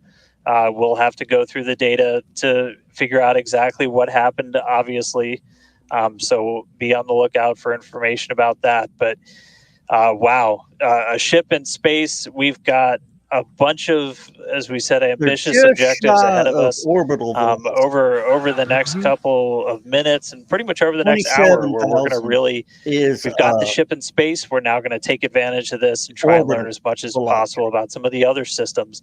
Speaker 6: We'll have to go through the data to figure out exactly what happened, obviously. So be on the lookout for information about that. But wow, a ship in space. We've got a bunch of, as we said, ambitious objectives ahead of us
Speaker 2: orbital
Speaker 6: over the next couple of minutes and pretty much over the next hour, where we're going to really, we've got the ship in space. We're now going to take advantage of this and try and learn as much as possible about some of the other systems,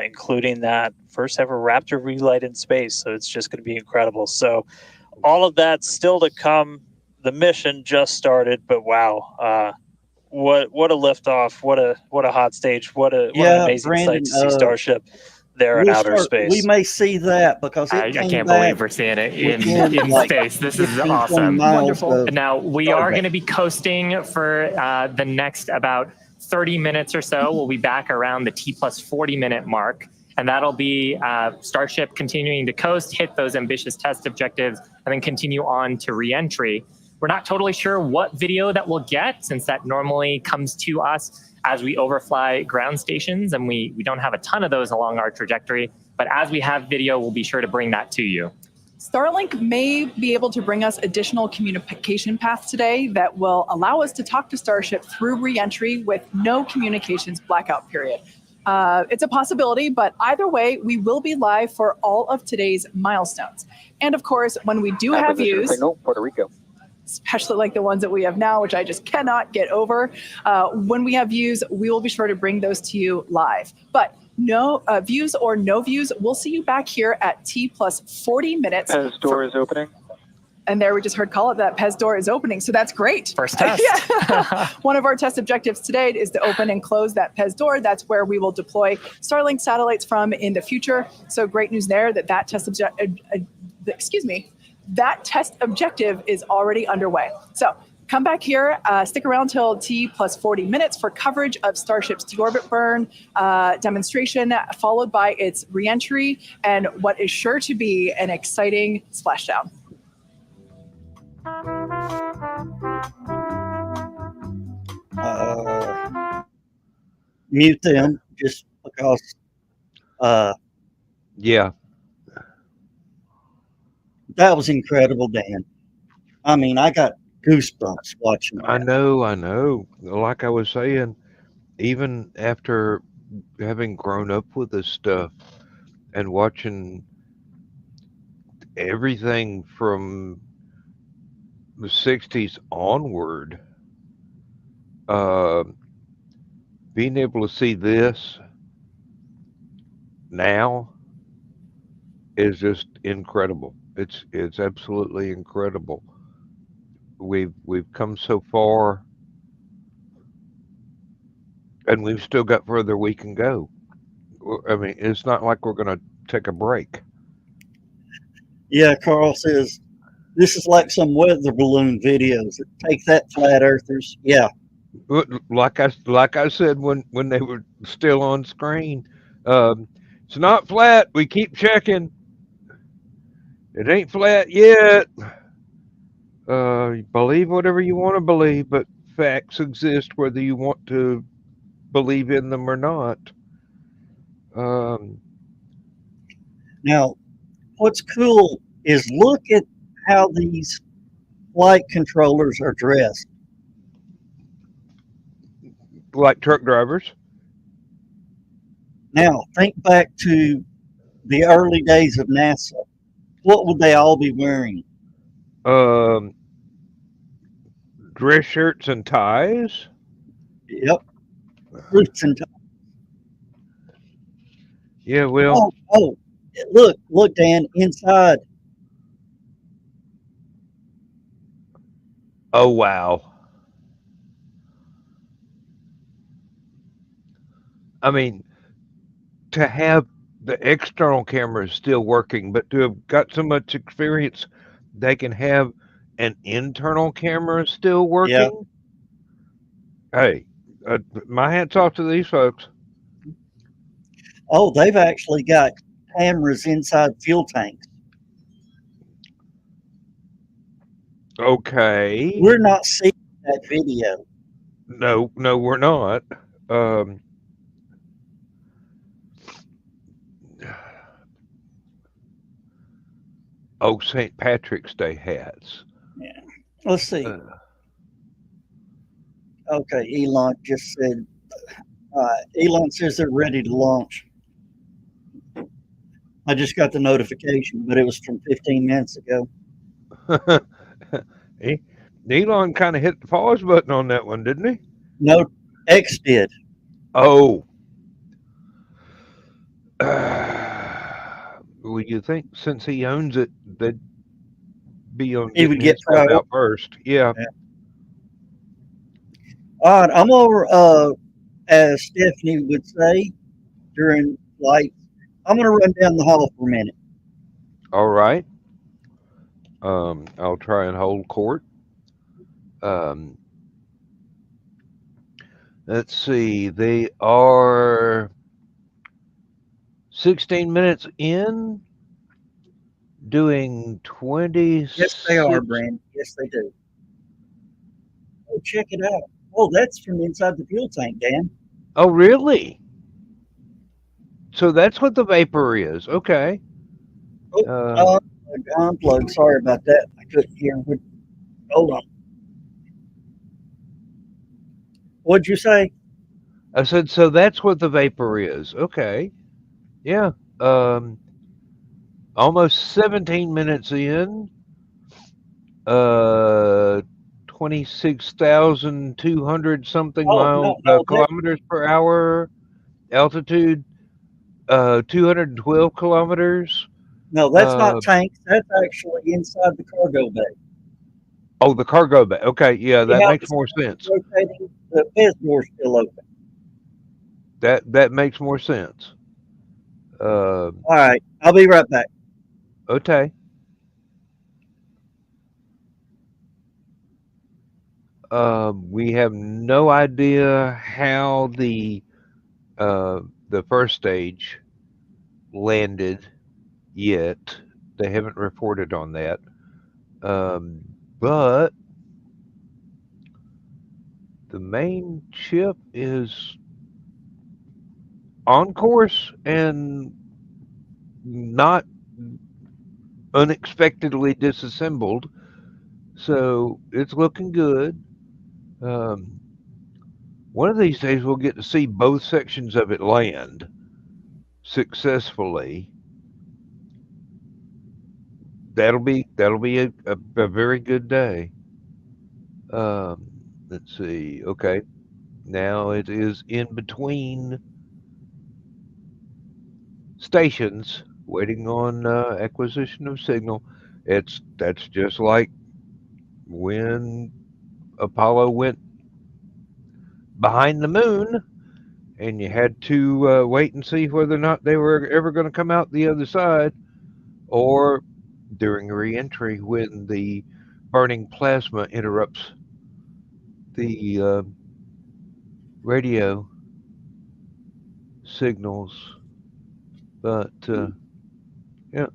Speaker 6: including that first ever Raptor relight in space. So it's just going to be incredible. So all of that still to come. The mission just started, but wow. What a liftoff! What a hot stage! What an amazing sight to see Starship there in outer space.
Speaker 2: We may see that because
Speaker 4: I can't believe we're seeing it in space. This is awesome.
Speaker 3: Wonderful.
Speaker 4: Now we are going to be coasting for the next about 30 minutes or so. We'll be back around the T+40 minute mark, and that'll be Starship continuing to coast, hit those ambitious test objectives, and then continue on to re-entry. We're not totally sure what video that we'll get, since that normally comes to us as we overfly ground stations, and we don't have a ton of those along our trajectory. But as we have video, we'll be sure to bring that to you.
Speaker 3: Starlink may be able to bring us additional communication paths today that will allow us to talk to Starship through re-entry with no communications blackout period. It's a possibility, but either way, we will be live for all of today's milestones. And of course, when we do have views,
Speaker 7: Puerto Rico,
Speaker 3: especially like the ones that we have now, which I just cannot get over. When we have views, we will be sure to bring those to you live. But no views or no views, we'll see you back here at T+40 minutes.
Speaker 7: Pez door is opening.
Speaker 3: And there we just heard call it that Pez door is opening. So that's great.
Speaker 4: First test.
Speaker 3: Yeah. One of our test objectives today is to open and close that Pez door. That's where we will deploy Starlink satellites from in the future. So great news there that test that test objective is already underway. So come back here, stick around till T+40 minutes for coverage of Starship's deorbit burn demonstration, followed by its reentry and what is sure to be an exciting splashdown.
Speaker 2: Mute them just because.
Speaker 5: Yeah.
Speaker 2: That was incredible, Dan. I mean, I got goosebumps watching that.
Speaker 5: I know. Like I was saying, even after having grown up with this stuff and watching everything from the 60s onward, being able to see this now is just incredible. It's absolutely incredible. We've come so far, and we've still got further we can go. I mean, it's not like we're going to take a break.
Speaker 2: Yeah, Carl says this is like some weather balloon videos. Take that, flat earthers. Yeah.
Speaker 5: Like I said when they were still on screen, it's not flat. We keep checking. It ain't flat yet. Believe whatever you want to believe, but facts exist whether you want to believe in them or not.
Speaker 2: Now, what's cool is look at how these flight controllers are dressed.
Speaker 5: Like truck drivers.
Speaker 2: Now, think back to the early days of NASA. What would they all be wearing?
Speaker 5: Dress shirts and ties.
Speaker 2: Yep. Suits and ties.
Speaker 5: Yeah, well.
Speaker 2: Oh, look, Dan, inside.
Speaker 5: Oh, wow. I mean, to have the external cameras still working, but to have got so much experience, they can have an internal camera still working. Yeah. Hey, my hat's off to these folks.
Speaker 2: Oh, they've actually got cameras inside fuel tanks.
Speaker 5: Okay.
Speaker 2: We're not seeing that video.
Speaker 5: No, we're not. Oh, St. Patrick's Day hats.
Speaker 2: Yeah. Let's see. Okay, Elon just said, Elon says they're ready to launch. I just got the notification, but it was from 15 minutes ago.
Speaker 5: Elon kind of hit the pause button on that one, didn't he?
Speaker 2: No, X did.
Speaker 5: Oh. Would you think since he owns it, they'd be on
Speaker 2: He would
Speaker 5: getting
Speaker 2: get
Speaker 5: his stuff
Speaker 2: priority.
Speaker 5: out first? Yeah.
Speaker 2: All right, I'm over, as Stephanie would say during flights, I'm going to run down the hall for a minute.
Speaker 5: All right. I'll try and hold court. Let's see. They are 16 minutes in, doing 20.
Speaker 2: Yes, they are, Brandon. Yes, they do. Oh, check it out. Oh, that's from inside the fuel tank, Dan.
Speaker 5: Oh, really? So that's what the vapor is. Okay.
Speaker 2: Unplugged. Sorry about that. I couldn't hear. Hold on. What'd you say?
Speaker 5: I said, so that's what the vapor is. Okay. Yeah. Almost 17 minutes in. 26,200 something kilometers per hour. Altitude, 212 kilometers.
Speaker 2: No, that's not tanks. That's actually inside the cargo bay.
Speaker 5: Oh, the cargo bay. Okay, yeah, that makes more sense.
Speaker 2: Rotating, the fence door's still open.
Speaker 5: That makes more sense.
Speaker 2: All right, I'll be right back.
Speaker 5: Okay. We have no idea how the first stage landed yet. They haven't reported on that. But the main ship is on course and not unexpectedly disassembled. So it's looking good. One of these days we'll get to see both sections of it land successfully. That'll be a very good day. Let's see. Okay, now it is in between stations, waiting on acquisition of signal. That's just like when Apollo went behind the moon, and you had to wait and see whether or not they were ever going to come out the other side, or during re-entry when the burning plasma interrupts the radio signals. But yeah,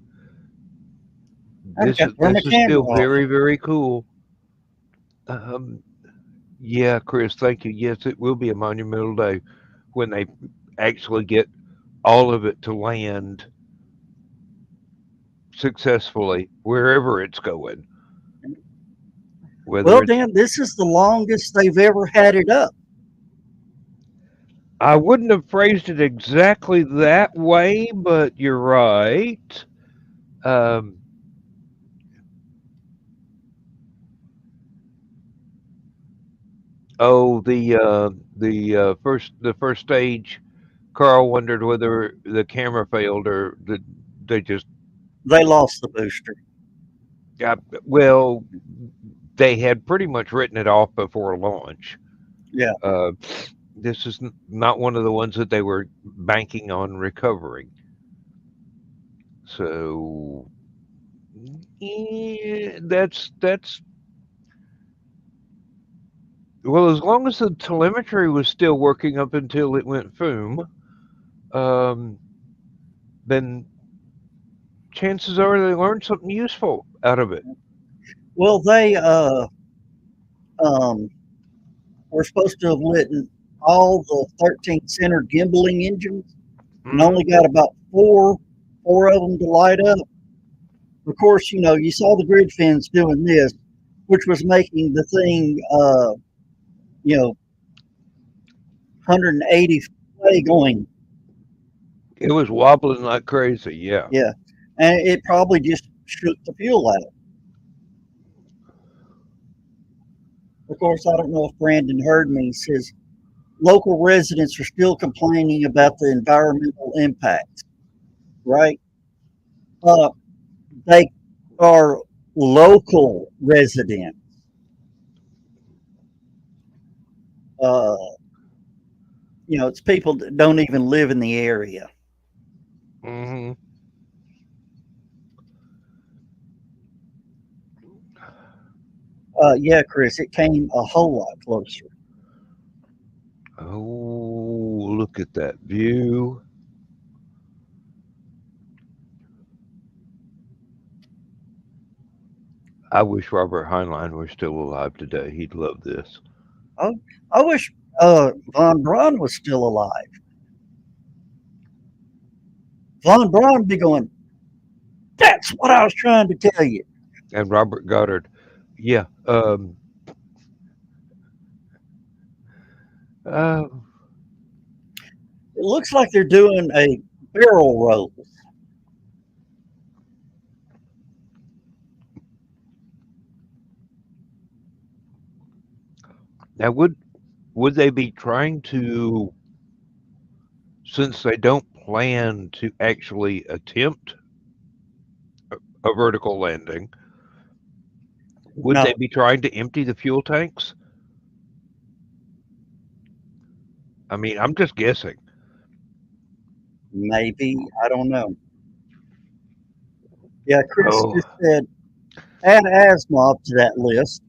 Speaker 5: this is still very, very cool. Yeah, Chris, thank you. Yes, it will be a monumental day when they actually get all of it to land successfully wherever it's going.
Speaker 2: Well, Dan, this is the longest they've ever had it up.
Speaker 5: I wouldn't have phrased it exactly that way, but you're right. The first stage, Carl wondered whether the camera failed or
Speaker 2: they lost the booster.
Speaker 5: Yeah, well, they had pretty much written it off before launch.
Speaker 2: Yeah.
Speaker 5: This is not one of the ones that they were banking on recovering. So that's well, as long as the telemetry was still working up until it went FOOM, then chances are they learned something useful out of it.
Speaker 2: Well, they were supposed to have lit all the 13 center gimbaling engines, and only got about four of them to light up. Of course, you saw the grid fins doing this, which was making the thing, 180 feet away going.
Speaker 5: It was wobbling like crazy. Yeah.
Speaker 2: Yeah. And it probably just shook the fuel out. Of course, I don't know if Brandon heard me. He says local residents are still complaining about the environmental impact, right? They are local residents. It's people that don't even live in the area.
Speaker 5: Mm-hmm.
Speaker 2: Yeah, Chris, it came a whole lot closer.
Speaker 5: Oh, look at that view. I wish Robert Heinlein were still alive today. He'd love this.
Speaker 2: Oh, I wish Von Braun was still alive. Von Braun be going, that's what I was trying to tell you.
Speaker 5: And Robert Goddard. Yeah. Uh,
Speaker 2: It looks like they're doing a barrel roll.
Speaker 5: now, would they be trying to, since they don't plan to actually attempt a vertical landing, would
Speaker 2: No,
Speaker 5: they be trying to empty the fuel tanks? I mean, I'm just guessing.
Speaker 2: maybe. I don't know. Yeah, Chris
Speaker 5: Oh,
Speaker 2: just said add Asimov to that list.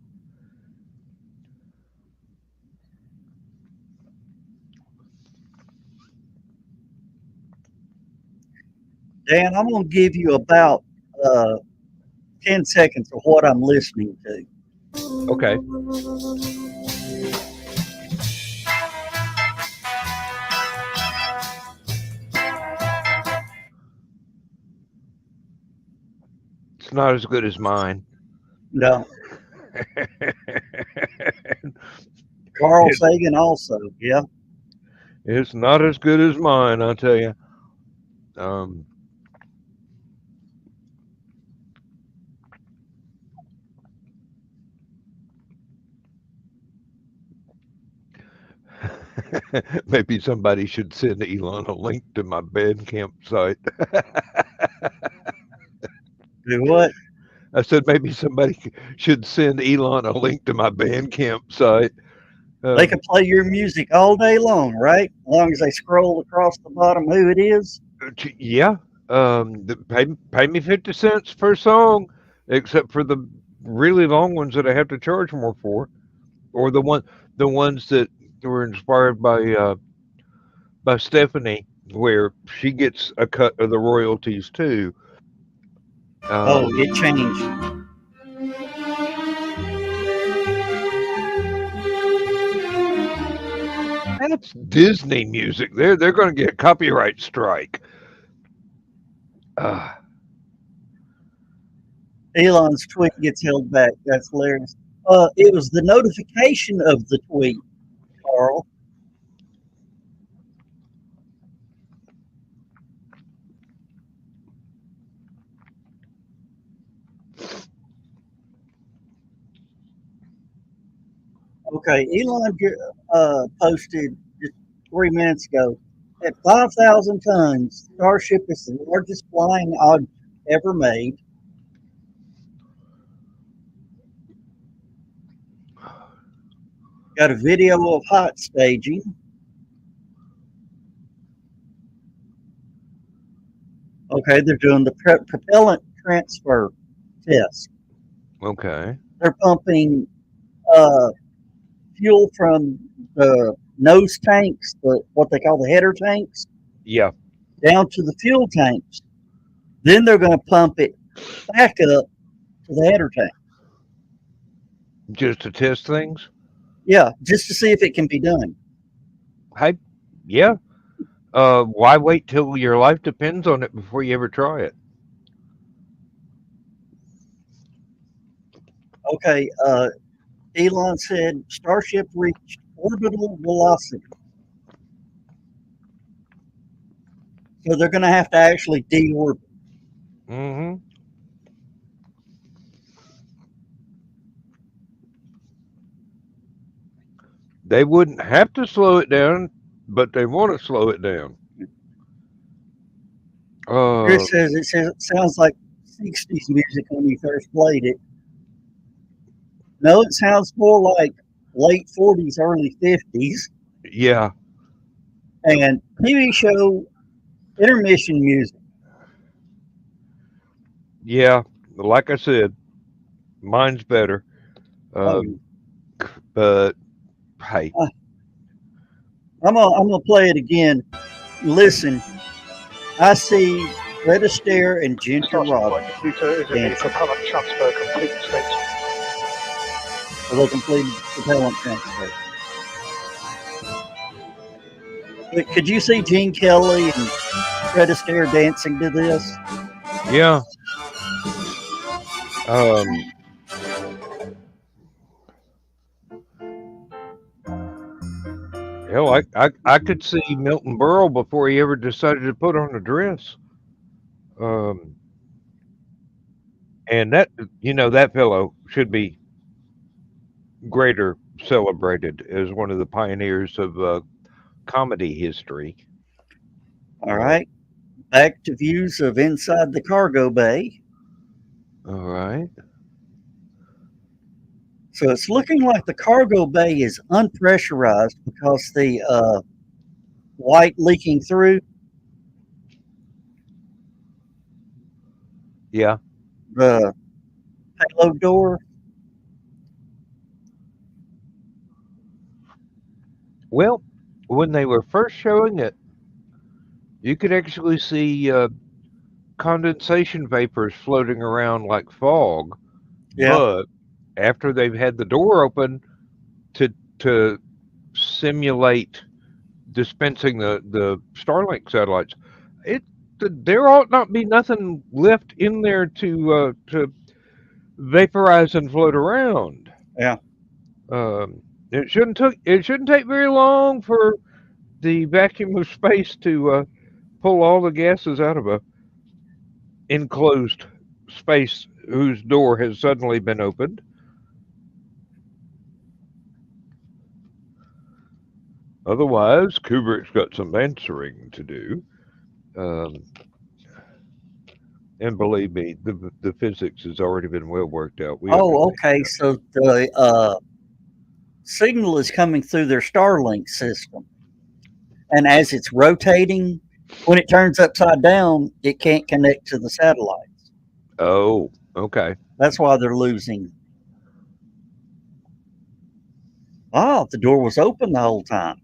Speaker 2: Dan, I'm going to give you about 10 seconds of what I'm listening to.
Speaker 5: okay. It's not as good as mine.
Speaker 2: No, Carl Sagan also. Yeah.
Speaker 5: It's not as good as mine, I'll tell you. Um, maybe somebody should send Elon a link to my Bandcamp site.
Speaker 2: Do what?
Speaker 5: I said maybe somebody should send Elon a link to my Bandcamp site.
Speaker 2: They can play your music all day long, right? As long as they scroll across the bottom who it is.
Speaker 5: Yeah. Pay me 50 cents per song, except for the really long ones that I have to charge more for, or the ones that were inspired by Stephanie, where she gets a cut of the royalties too.
Speaker 2: Oh, it changed.
Speaker 5: That's Disney music. They're going to get a copyright strike.
Speaker 2: Elon's tweet gets held back. That's hilarious. It was the notification of the tweet, Carl. Okay, Elon posted just 3 minutes ago. At 5,000 tons, Starship is the largest flying object ever made. Got a video of hot staging. Okay, they're doing the propellant transfer test.
Speaker 5: Okay.
Speaker 2: They're pumping fuel from the nose tanks, what they call the header tanks,
Speaker 5: Yeah.
Speaker 2: down to the fuel tanks. Then they're going to pump it back up to the header tank.
Speaker 5: Just to test things?
Speaker 2: Yeah, just to see if it can be done.
Speaker 5: Hey, yeah. Why wait till your life depends on it before you ever try it?
Speaker 2: Okay, Elon said Starship reached orbital velocity. So they're going to have to actually deorbit.
Speaker 5: Mm-hmm. They wouldn't have to slow it down, but they want to slow it down.
Speaker 2: Chris says it sounds like 60s music when you first played it. No, it sounds more like late 40s, early 50s.
Speaker 5: Yeah.
Speaker 2: And TV show intermission music.
Speaker 5: Yeah. Like I said, mine's better. But hey,
Speaker 2: I'm gonna play it again. Listen, I see Fred Astaire and Ginger
Speaker 7: Starship
Speaker 2: Rogers
Speaker 7: Flight 2 is in the propellant transfer complete state.
Speaker 2: So they completed propellant transfer. But could you see Gene Kelly and Fred Astaire dancing to this?
Speaker 5: yeah. Hell, I could see Milton Berle before he ever decided to put on a dress. And that, that fellow should be greater celebrated as one of the pioneers of comedy history.
Speaker 2: All right. Back to views of inside the cargo bay.
Speaker 5: All right.
Speaker 2: So it's looking like the cargo bay is unpressurized because the light leaking through.
Speaker 5: Yeah.
Speaker 2: The payload door.
Speaker 5: Well, when they were first showing it, you could actually see condensation vapors floating around like fog.
Speaker 2: Yeah.
Speaker 5: But after they've had the door open to simulate dispensing the Starlink satellites, there ought not be nothing left in there to vaporize and float around.
Speaker 2: Yeah.
Speaker 5: It shouldn't take very long for the vacuum of space to pull all the gases out of a enclosed space whose door has suddenly been opened. Otherwise, Kubrick's got some answering to do. And believe me, the physics has already been well worked out.
Speaker 2: Okay. So the signal is coming through their Starlink system. And as it's rotating, when it turns upside down, it can't connect to the satellites.
Speaker 5: Oh, okay.
Speaker 2: That's why they're losing. Oh, the door was open the whole time.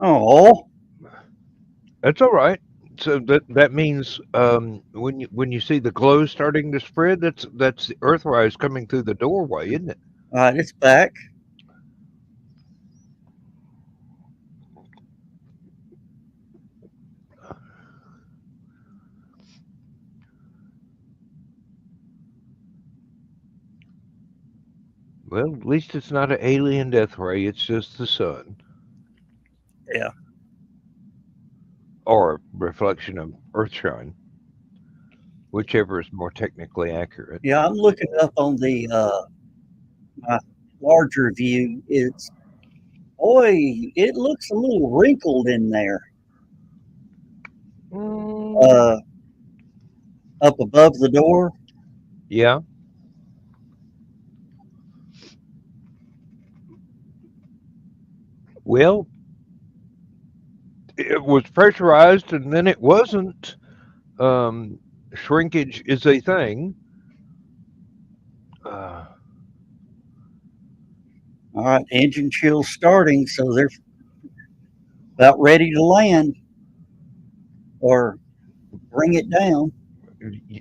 Speaker 2: Oh,
Speaker 5: That's all right. So that means when you see the glow starting to spread, that's the Earthrise coming through the doorway, isn't it?
Speaker 2: all right, it's back.
Speaker 5: Well, at least it's not an alien death ray. It's just the sun.
Speaker 2: Yeah.
Speaker 5: Or reflection of Earthshine, whichever is more technically accurate.
Speaker 2: Yeah, I'm looking up on the my larger view. It looks a little wrinkled in there. Up above the door.
Speaker 5: Yeah. Well, it was pressurized and then it wasn't. Shrinkage is a thing.
Speaker 2: All right, engine chill starting, so they're about ready to land or bring it down.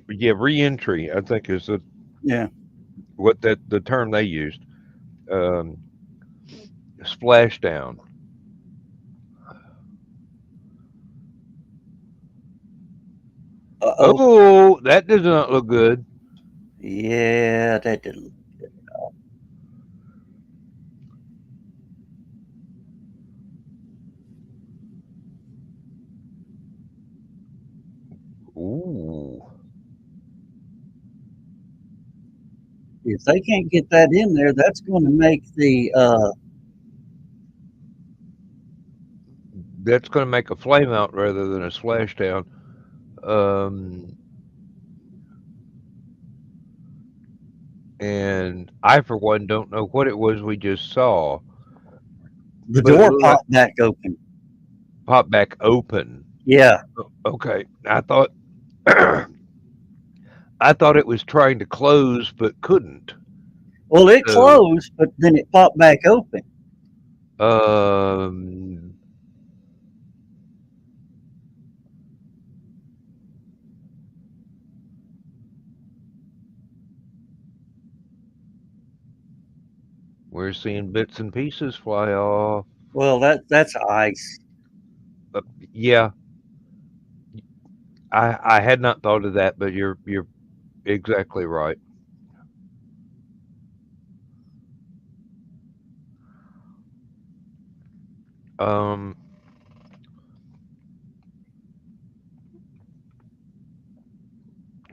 Speaker 5: Yeah, re-entry, I think is the term they used. Splashdown. Oh, that does not look good.
Speaker 2: Yeah, that didn't.
Speaker 5: Ooh.
Speaker 2: If they can't get that in there, that's going to make
Speaker 5: That's going to make a flame out rather than a splashdown. And I, for one, don't know what it was we just saw.
Speaker 2: the
Speaker 5: But it
Speaker 2: door
Speaker 5: looked like
Speaker 2: popped back open.
Speaker 5: popped back open.
Speaker 2: Yeah.
Speaker 5: Okay. I thought I thought it was trying to close but couldn't.
Speaker 2: Well, it
Speaker 5: So,
Speaker 2: closed, but then it popped back open.
Speaker 5: We're seeing bits and pieces fly off.
Speaker 2: Well, that's ice.
Speaker 5: Yeah. I had not thought of that, but you're exactly right. Um,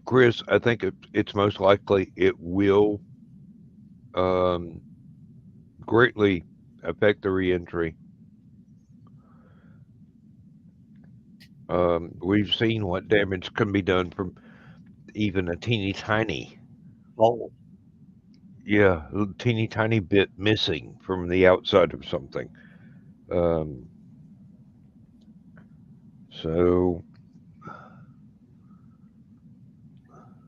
Speaker 5: Chris, I think it's most likely it will um, greatly affect the reentry. We've seen what damage can be done from even a teeny tiny,
Speaker 2: Oh,
Speaker 5: teeny tiny bit missing from the outside of something. Um, so,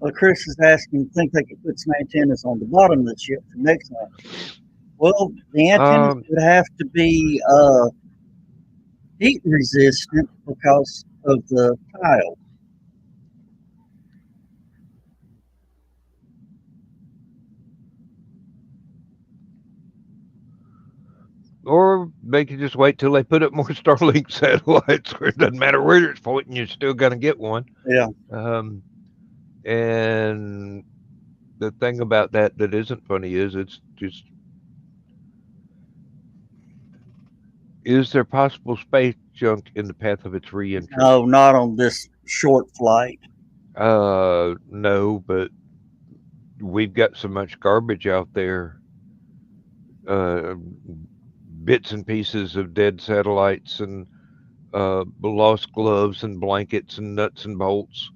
Speaker 2: well, Chris is asking, think they could put some antennas on the bottom of the ship for next time? Well, the antennas
Speaker 5: um,
Speaker 2: would have to be heat resistant because of the tile.
Speaker 5: or they could just wait till they put up more Starlink satellites where it doesn't matter where it's pointing, you're still going to get one.
Speaker 2: Yeah.
Speaker 5: And the thing about that isn't funny is it's just, is there possible space junk in the path of its reentry?
Speaker 2: No, not on this short flight.
Speaker 5: No, but we've got so much garbage out there. Uh, Bits and pieces of dead satellites and lost gloves and blankets and nuts and bolts.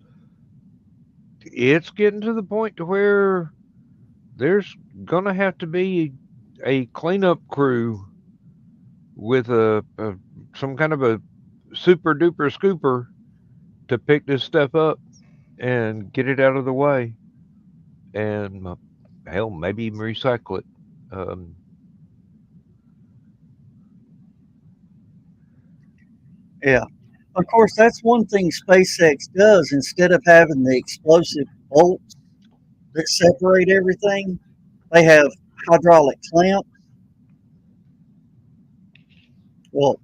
Speaker 5: It's getting to the point to where there's gonna have to be a cleanup crew with a some kind of a super duper scooper to pick this stuff up and get it out of the way, and hell, maybe even recycle it. Um,
Speaker 2: Yeah. Of course, that's one thing SpaceX does. Instead of having the explosive bolts that separate everything, they have hydraulic clamps. Well,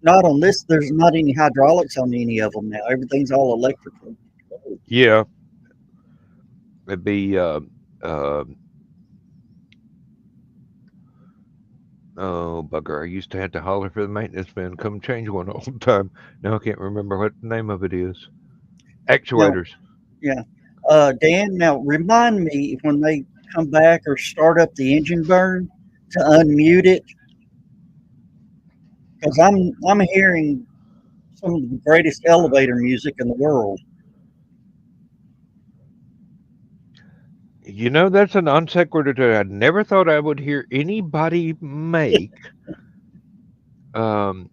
Speaker 2: not on this. There's not any hydraulics on any of them now. Everything's all electrical.
Speaker 5: yeah, it'd be uh, oh bugger! I used to have to holler for the maintenance man come change one all the time. Now I can't remember what the name of it is.
Speaker 2: Now,
Speaker 5: Actuators.
Speaker 2: yeah. Dan, now remind me when they come back or start up the engine burn to unmute it because I'm hearing some of the greatest elevator music in the world.
Speaker 5: You know, that's a non sequitur that I never thought I would hear anybody make. Um,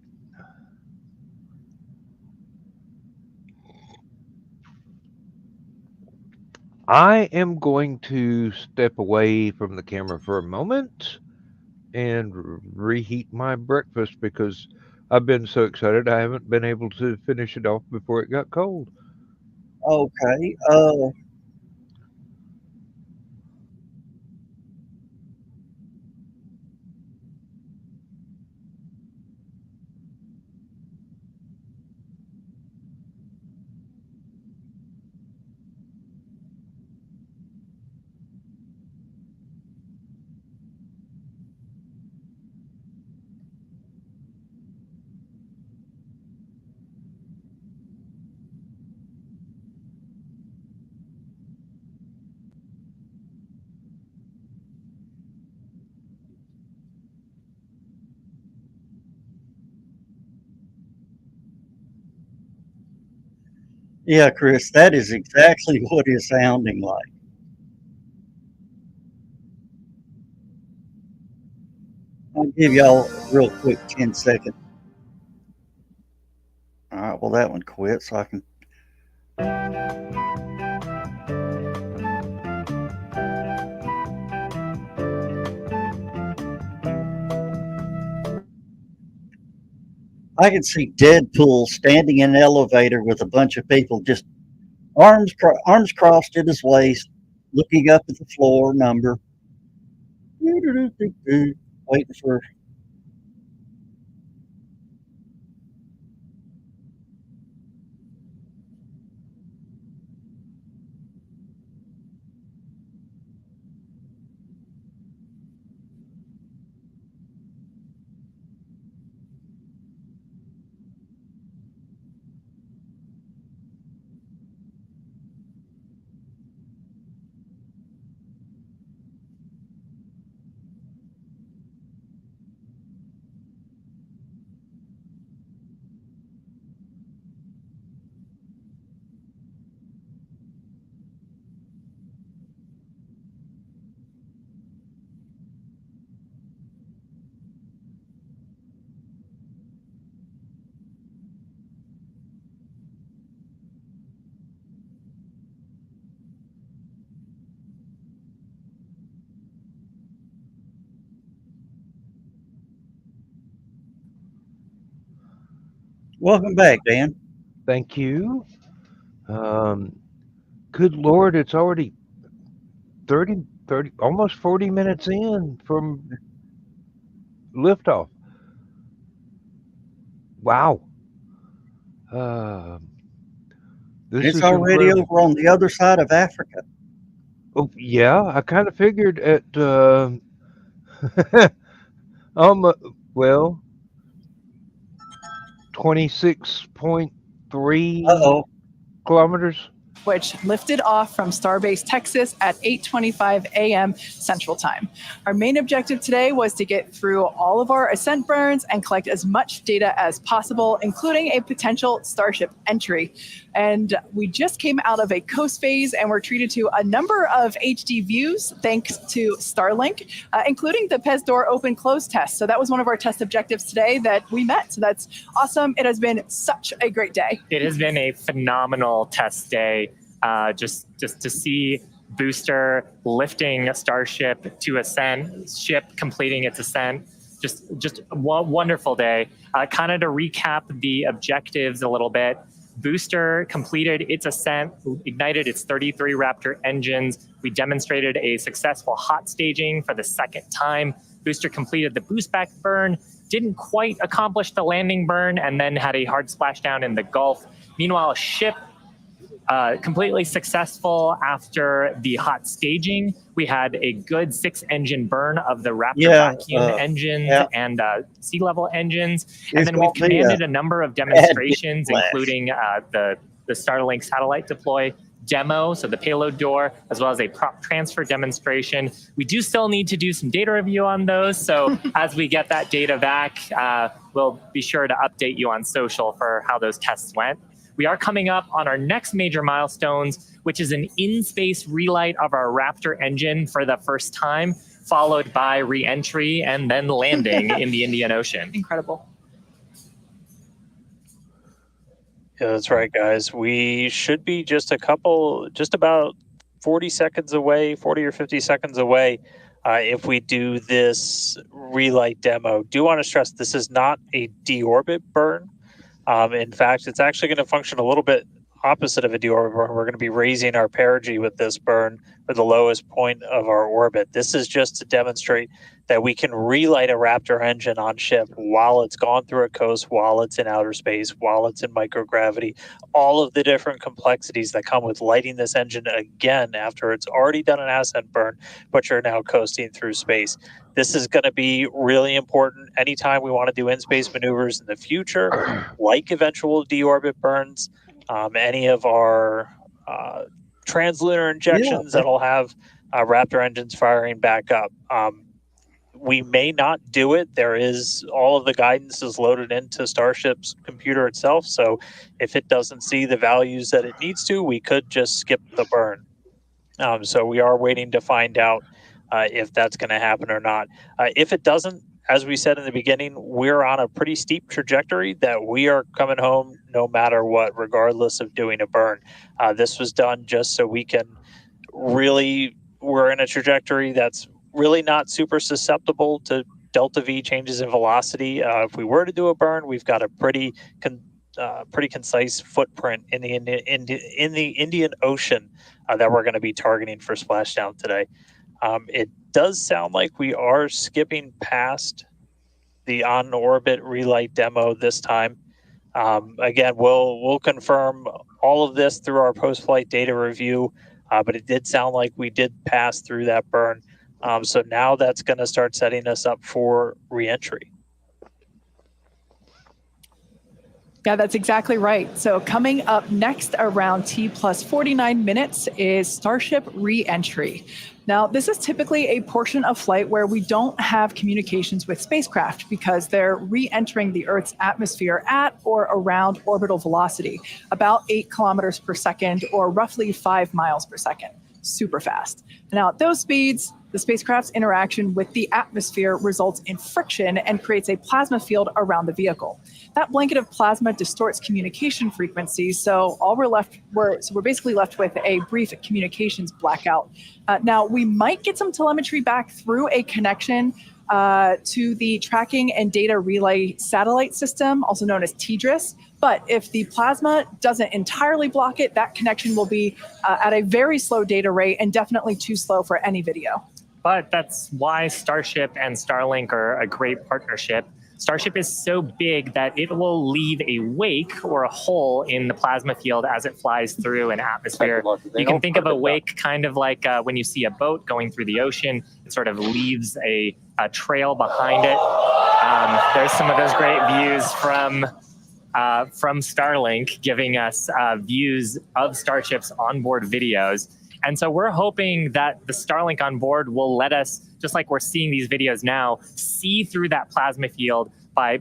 Speaker 5: I am going to step away from the camera for a moment and reheat my breakfast because I've been so excited I haven't been able to finish it off before it got cold.
Speaker 2: Okay. Yeah, Chris, that is exactly what it's sounding like. I'll give y'all a real quick 10 seconds. All right, well, that one quit, so I can. I can see Deadpool standing in an elevator with a bunch of people just arms crossed at his waist, looking up at the floor number, waiting for. Welcome back, Dan.
Speaker 5: Thank you. Good Lord, it's already 30, almost 40 minutes in from liftoff. Wow. This
Speaker 2: It's
Speaker 5: is
Speaker 2: already
Speaker 5: incredible.
Speaker 2: over on the other side of Africa.
Speaker 5: Oh, yeah, I kind of figured at, well, 26.3 kilometers.
Speaker 3: Which lifted off from Starbase, Texas at 8:25 a.m. Central Time. Our main objective today was to get through all of our ascent burns and collect as much data as possible, including a potential Starship entry. And we just came out of a coast phase and were treated to a number of HD views thanks to Starlink, including the PES door open close test. So that was one of our test objectives today that we met. So that's awesome. It has been such a great day.
Speaker 4: It has been a phenomenal test day. Just to see booster lifting a Starship to ascent, ship completing its ascent. Just a wonderful day. Kind of to recap the objectives a little bit. Booster completed its ascent, ignited its 33 Raptor engines. We demonstrated a successful hot staging for the second time. Booster completed the boost back burn, didn't quite accomplish the landing burn, and then had a hard splashdown in the Gulf. Meanwhile, ship completely successful after the hot staging. We had a good 6-engine burn of the Raptor vacuum engines and sea level engines. And then we've commanded a number of demonstrations, including the Starlink satellite deploy demo, so the payload door, as well as a prop transfer demonstration. We do still need to do some data review on those. So as we get that data back, we'll be sure to update you on social for how those tests went. We are coming up on our next major milestones, which is an in-space relight of our Raptor engine for the first time, followed by re-entry and then landing in the Indian Ocean.
Speaker 3: Incredible.
Speaker 6: Yeah, that's right, guys. We should be just about 40 seconds away, 40 or 50 seconds away if we do this relight demo. Do want to stress this is not a deorbit burn. In fact, it's actually going to function a little bit opposite of a deorbit burn. We're going to be raising our perigee with this burn for the lowest point of our orbit. This is just to demonstrate that we can relight a Raptor engine on ship while it's gone through a coast, while it's in outer space, while it's in microgravity, all of the different complexities that come with lighting this engine again after it's already done an ascent burn, but you're now coasting through space. This is going to be really important anytime we want to do in-space maneuvers in the future, like eventual deorbit burns, any of our translunar injections that'll have Raptor engines firing back up. We may not do it. There is all of the guidance is loaded into Starship's computer itself. So if it doesn't see the values that it needs to, we could just skip the burn. So we are waiting to find out if that's going to happen or not. If it doesn't, as we said in the beginning, we're on a pretty steep trajectory that we are coming home no matter what, regardless of doing a burn. This was done just so we can really, we're in a trajectory that's really not super susceptible to delta V changes in velocity. If we were to do a burn, we've got a pretty concise footprint in the Indian Ocean that we're going to be targeting for splashdown today. It does sound like we are skipping past the on-orbit relight demo this time. Again, we'll confirm all of this through our post-flight data review, but it did sound like we did pass through that burn. So now that's going to start setting us up for re-entry.
Speaker 3: Yeah, that's exactly right. So coming up next around T plus 49 minutes is Starship re-entry. Now, this is typically a portion of flight where we don't have communications with spacecraft because they're re-entering the Earth's atmosphere at or around orbital velocity, about 8 kilometers per second or roughly 5 miles per second. Super fast. Now, at those speeds, the spacecraft's interaction with the atmosphere results in friction and creates a plasma field around the vehicle. That blanket of plasma distorts communication frequencies, so we're basically left with a brief communications blackout. Now, we might get some telemetry back through a connection to the tracking and data relay satellite system, also known as TDRS. But if the plasma doesn't entirely block it, that connection will be at a very slow data rate and definitely too slow for any video.
Speaker 4: But that's why Starship and Starlink are a great partnership. Starship is so big that it will leave a wake or a hole in the plasma field as it flies through an atmosphere. You can think of a wake kind of like when you see a boat going through the ocean. It sort of leaves a trail behind it. There's some of those great views from Starlink giving us views of Starship's onboard videos. And so we're hoping that the Starlink on board will let us, just like we're seeing these videos now, see through that plasma field by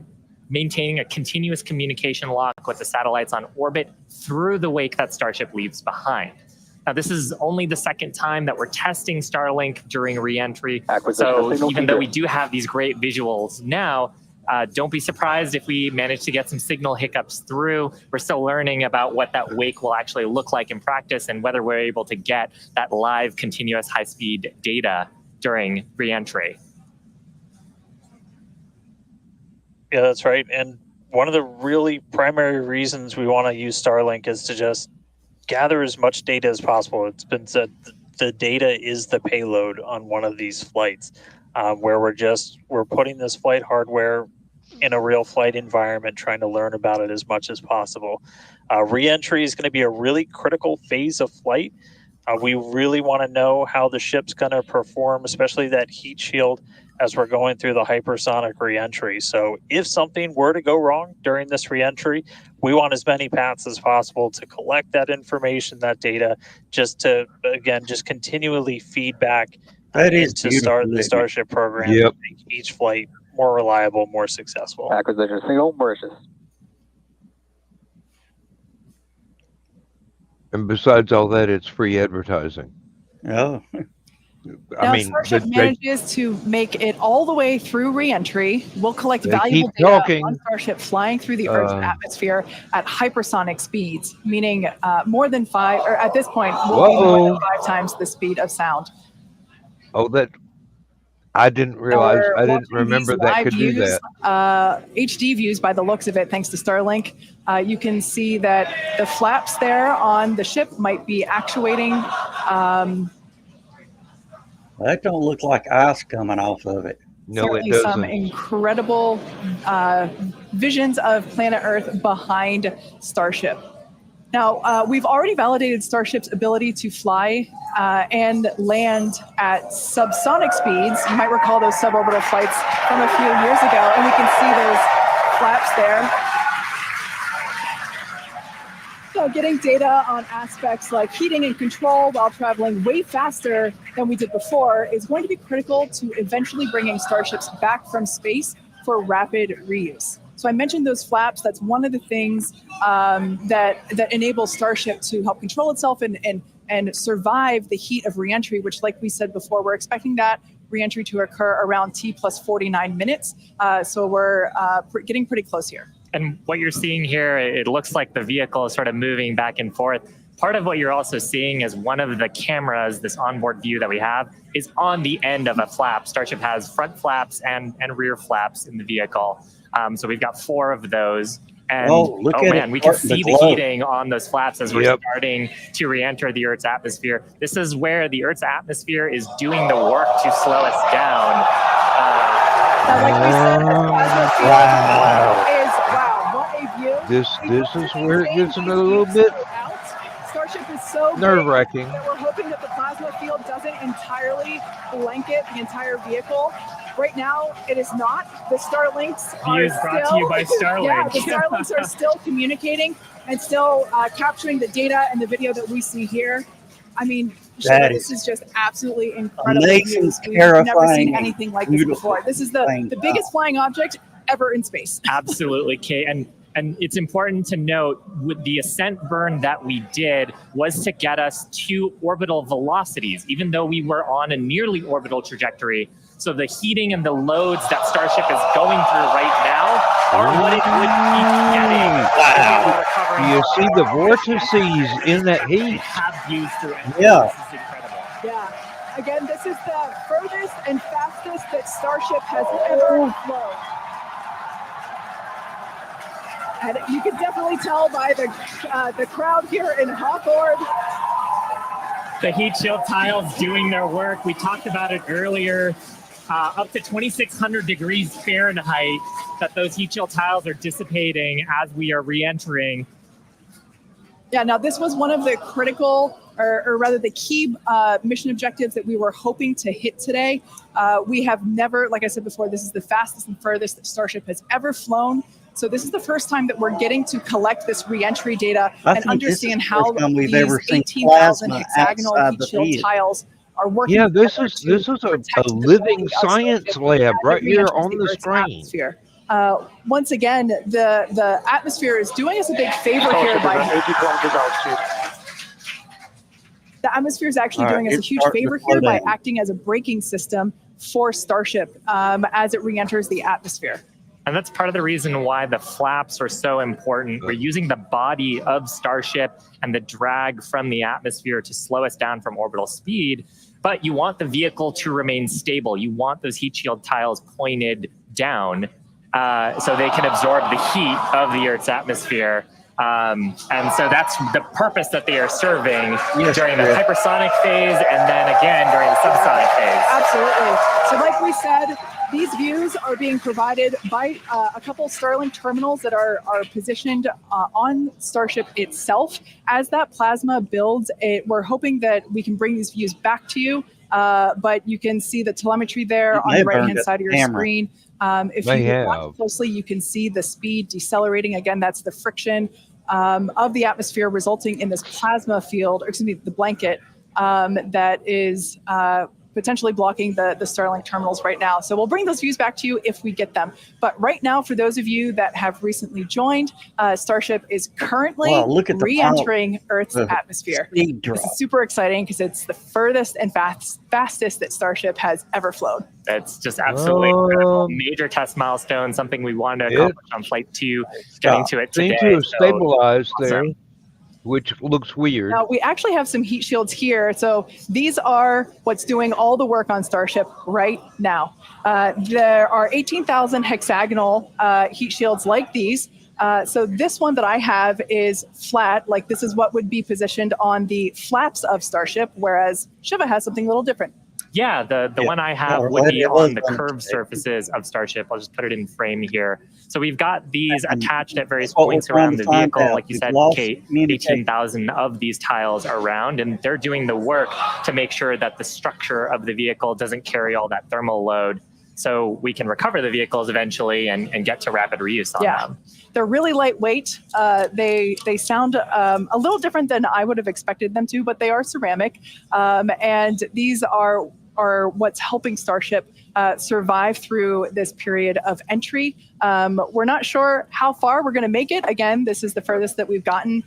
Speaker 4: maintaining a continuous communication lock with the satellites on orbit through the wake that Starship leaves behind. Now, this is only the second time that we're testing Starlink during re-entry. So even though we do have these great visuals now, don't be surprised if we manage to get some signal hiccups through. We're still learning about what that wake will actually look like in practice and whether we're able to get that live continuous high-speed data during re-entry.
Speaker 6: Yeah, that's right. And one of the really primary reasons we want to use Starlink is to just gather as much data as possible. It's been said the data is the payload on one of these flights. Where we're putting this flight hardware in a real flight environment, trying to learn about it as much as possible. Re-entry is going to be a really critical phase of flight. We really want to know how the ship's going to perform, especially that heat shield as we're going through the hypersonic re-entry. So if something were to go wrong during this re-entry, we want as many paths as possible to collect that information, that data, just to, again, just continually feed back to start the Starship program to make each flight more reliable, more successful.
Speaker 8: Acquisition signal, Mauritius.
Speaker 5: And besides all that, it's free advertising.
Speaker 2: Oh.
Speaker 3: Now, Starship manages to make it all the way through re-entry. We'll collect valuable data on Starship flying through the Earth's atmosphere at hypersonic speeds, meaning more than 5, or at this point, will be more than 5 times the speed of sound.
Speaker 5: Oh, that I didn't realize. I didn't remember that could do that.
Speaker 3: HD views by the looks of it, thanks to Starlink. You can see that the flaps there on the ship might be actuating.
Speaker 2: That don't look like ice coming off of it.
Speaker 5: No, it doesn't.
Speaker 3: Some incredible visions of planet Earth behind Starship. Now, we've already validated Starship's ability to fly and land at subsonic speeds. You might recall those suborbital flights from a few years ago, and we can see those flaps there. getting data on aspects like heating and control while traveling way faster than we did before is going to be critical to eventually bringing starships back from space for rapid reuse. So I mentioned those flaps. That's one of the things that enables Starship to help control itself and survive the heat of reentry, which, like we said before, we're expecting that reentry to occur around T plus 49 minutes. So we're getting pretty close here.
Speaker 4: And what you're seeing here, it looks like the vehicle is sort of moving back and forth. Part of what you're also seeing is one of the cameras, this onboard view that we have, is on the end of a flap. Starship has front flaps and rear flaps in the vehicle. So we've got 4 of those. And we can see the heating on those flaps as we're starting to re-enter the Earth's atmosphere. This is where the Earth's atmosphere is doing the work to slow us down.
Speaker 3: Like we said, what a view.
Speaker 5: This is where it gets a little bit
Speaker 3: Starship is so
Speaker 5: nerve-wracking
Speaker 3: that we're hoping that the plasma field doesn't entirely blanket the entire vehicle. Right now, it is not. The Starlinks are still
Speaker 4: brought to you by Starlink.
Speaker 3: Yeah, the Starlinks are still communicating and still capturing the data and the video that we see here. I mean, this is just absolutely incredible.
Speaker 2: Amazing,
Speaker 3: We've never
Speaker 2: terrifying,
Speaker 3: seen anything like this before. This is the biggest flying object ever in space.
Speaker 4: Absolutely, Kate. And it's important to note, with the ascent burn that we did was to get us to orbital velocities, even though we were on a nearly orbital trajectory. So the heating and the loads that Starship is going through right now are what it would keep getting.
Speaker 5: Wow. You see the vortices in that heat.
Speaker 4: Have views through it.
Speaker 2: Yeah.
Speaker 4: This is incredible.
Speaker 3: Yeah. Again, this is the furthest and fastest that Starship has ever flown. And you can definitely tell by the crowd here in Hawthorne.
Speaker 4: The heat shield tiles doing their work. We talked about it earlier. Up to 2,600 degrees Fahrenheit that those heat shield tiles are dissipating as we are re-entering.
Speaker 3: Yeah, now this was one of the critical, or rather the key mission objectives that we were hoping to hit today. We have never, like I said before, this is the fastest and furthest that Starship has ever flown. So this is the first time that we're getting to collect this re-entry data and understand how these 18,000 hexagonal heat shield tiles are working.
Speaker 5: Yeah, this is a living science lab right here on the screen.
Speaker 3: Once again, the atmosphere is doing us a big favor here by the atmosphere is actually doing us a huge favor here by acting as a braking system for Starship as it re-enters the atmosphere.
Speaker 4: And that's part of the reason why the flaps are so important. We're using the body of Starship and the drag from the atmosphere to slow us down from orbital speed. But you want the vehicle to remain stable. You want those heat shield tiles pointed down so they can absorb the heat of the Earth's atmosphere. And so that's the purpose that they are serving during the hypersonic phase and then again during the subsonic phase.
Speaker 3: Absolutely. So like we said, these views are being provided by a couple Starlink terminals that are positioned on Starship itself. As that plasma builds, we're hoping that we can bring these views back to you, but you can see the telemetry there on the right-hand side of your screen. If you watch closely, you can see the speed decelerating. Again, that's the friction of the atmosphere resulting in this plasma field, or excuse me, the blanket that is potentially blocking the Starlink terminals right now. So we'll bring those views back to you if we get them. But right now, for those of you that have recently joined, Starship is currently re-entering Earth's atmosphere. This is super exciting because it's the furthest and fastest that Starship has ever flown.
Speaker 4: It's just absolutely incredible. Major test milestone, something we wanted to accomplish on Flight 2, getting to it today.
Speaker 5: Seems to have stabilized there, which looks weird.
Speaker 3: Now, we actually have some heat shields here. So these are what's doing all the work on Starship right now. There are 18,000 hexagonal heat shields like these. So this one that I have is flat, like this is what would be positioned on the flaps of Starship, whereas Shiva has something a little different.
Speaker 4: Yeah, the one I have would be on the curved surfaces of Starship. I'll just put it in frame here. So we've got these attached at various points around the vehicle. Like you said, Kate, 18,000 of these tiles around, and they're doing the work to make sure that the structure of the vehicle doesn't carry all that thermal load. so we can recover the vehicles eventually and get to rapid reuse on them.
Speaker 3: They're really lightweight. They sound a little different than I would have expected them to, but they are ceramic. And these are what's helping Starship survive through this period of entry. We're not sure how far we're going to make it. Again, this is the furthest that we've gotten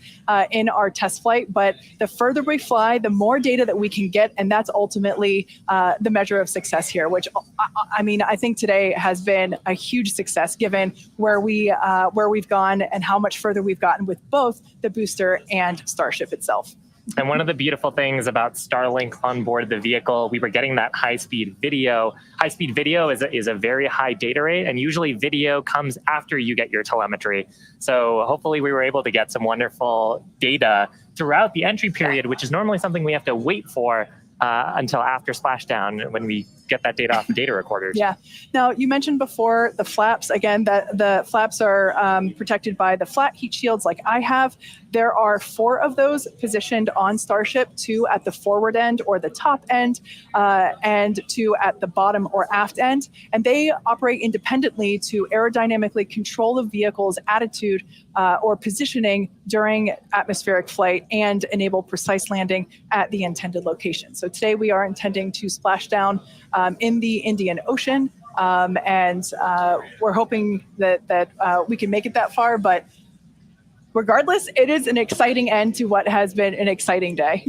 Speaker 3: in our test flight, but the further we fly, the more data that we can get, and that's ultimately the measure of success here, which I mean, I think today has been a huge success given where we've gone and how much further we've gotten with both the booster and Starship itself.
Speaker 4: And one of the beautiful things about Starlink on board the vehicle, we were getting that high-speed video. High-speed video is a very high data rate, and usually video comes after you get your telemetry. So hopefully we were able to get some wonderful data throughout the entry period, which is normally something we have to wait for until after splashdown when we get that data off the data recorders.
Speaker 3: Yeah. Now, you mentioned before the flaps. Again, that the flaps are protected by the flat heat shields like I have. There are 4 of those positioned on Starship, 2 at the forward end or the top end, and 2 at the bottom or aft end. And they operate independently to aerodynamically control the vehicle's attitude or positioning during atmospheric flight and enable precise landing at the intended location. So today we are intending to splash down in the Indian Ocean, and we're hoping that we can make it that far. But regardless, it is an exciting end to what has been an exciting day.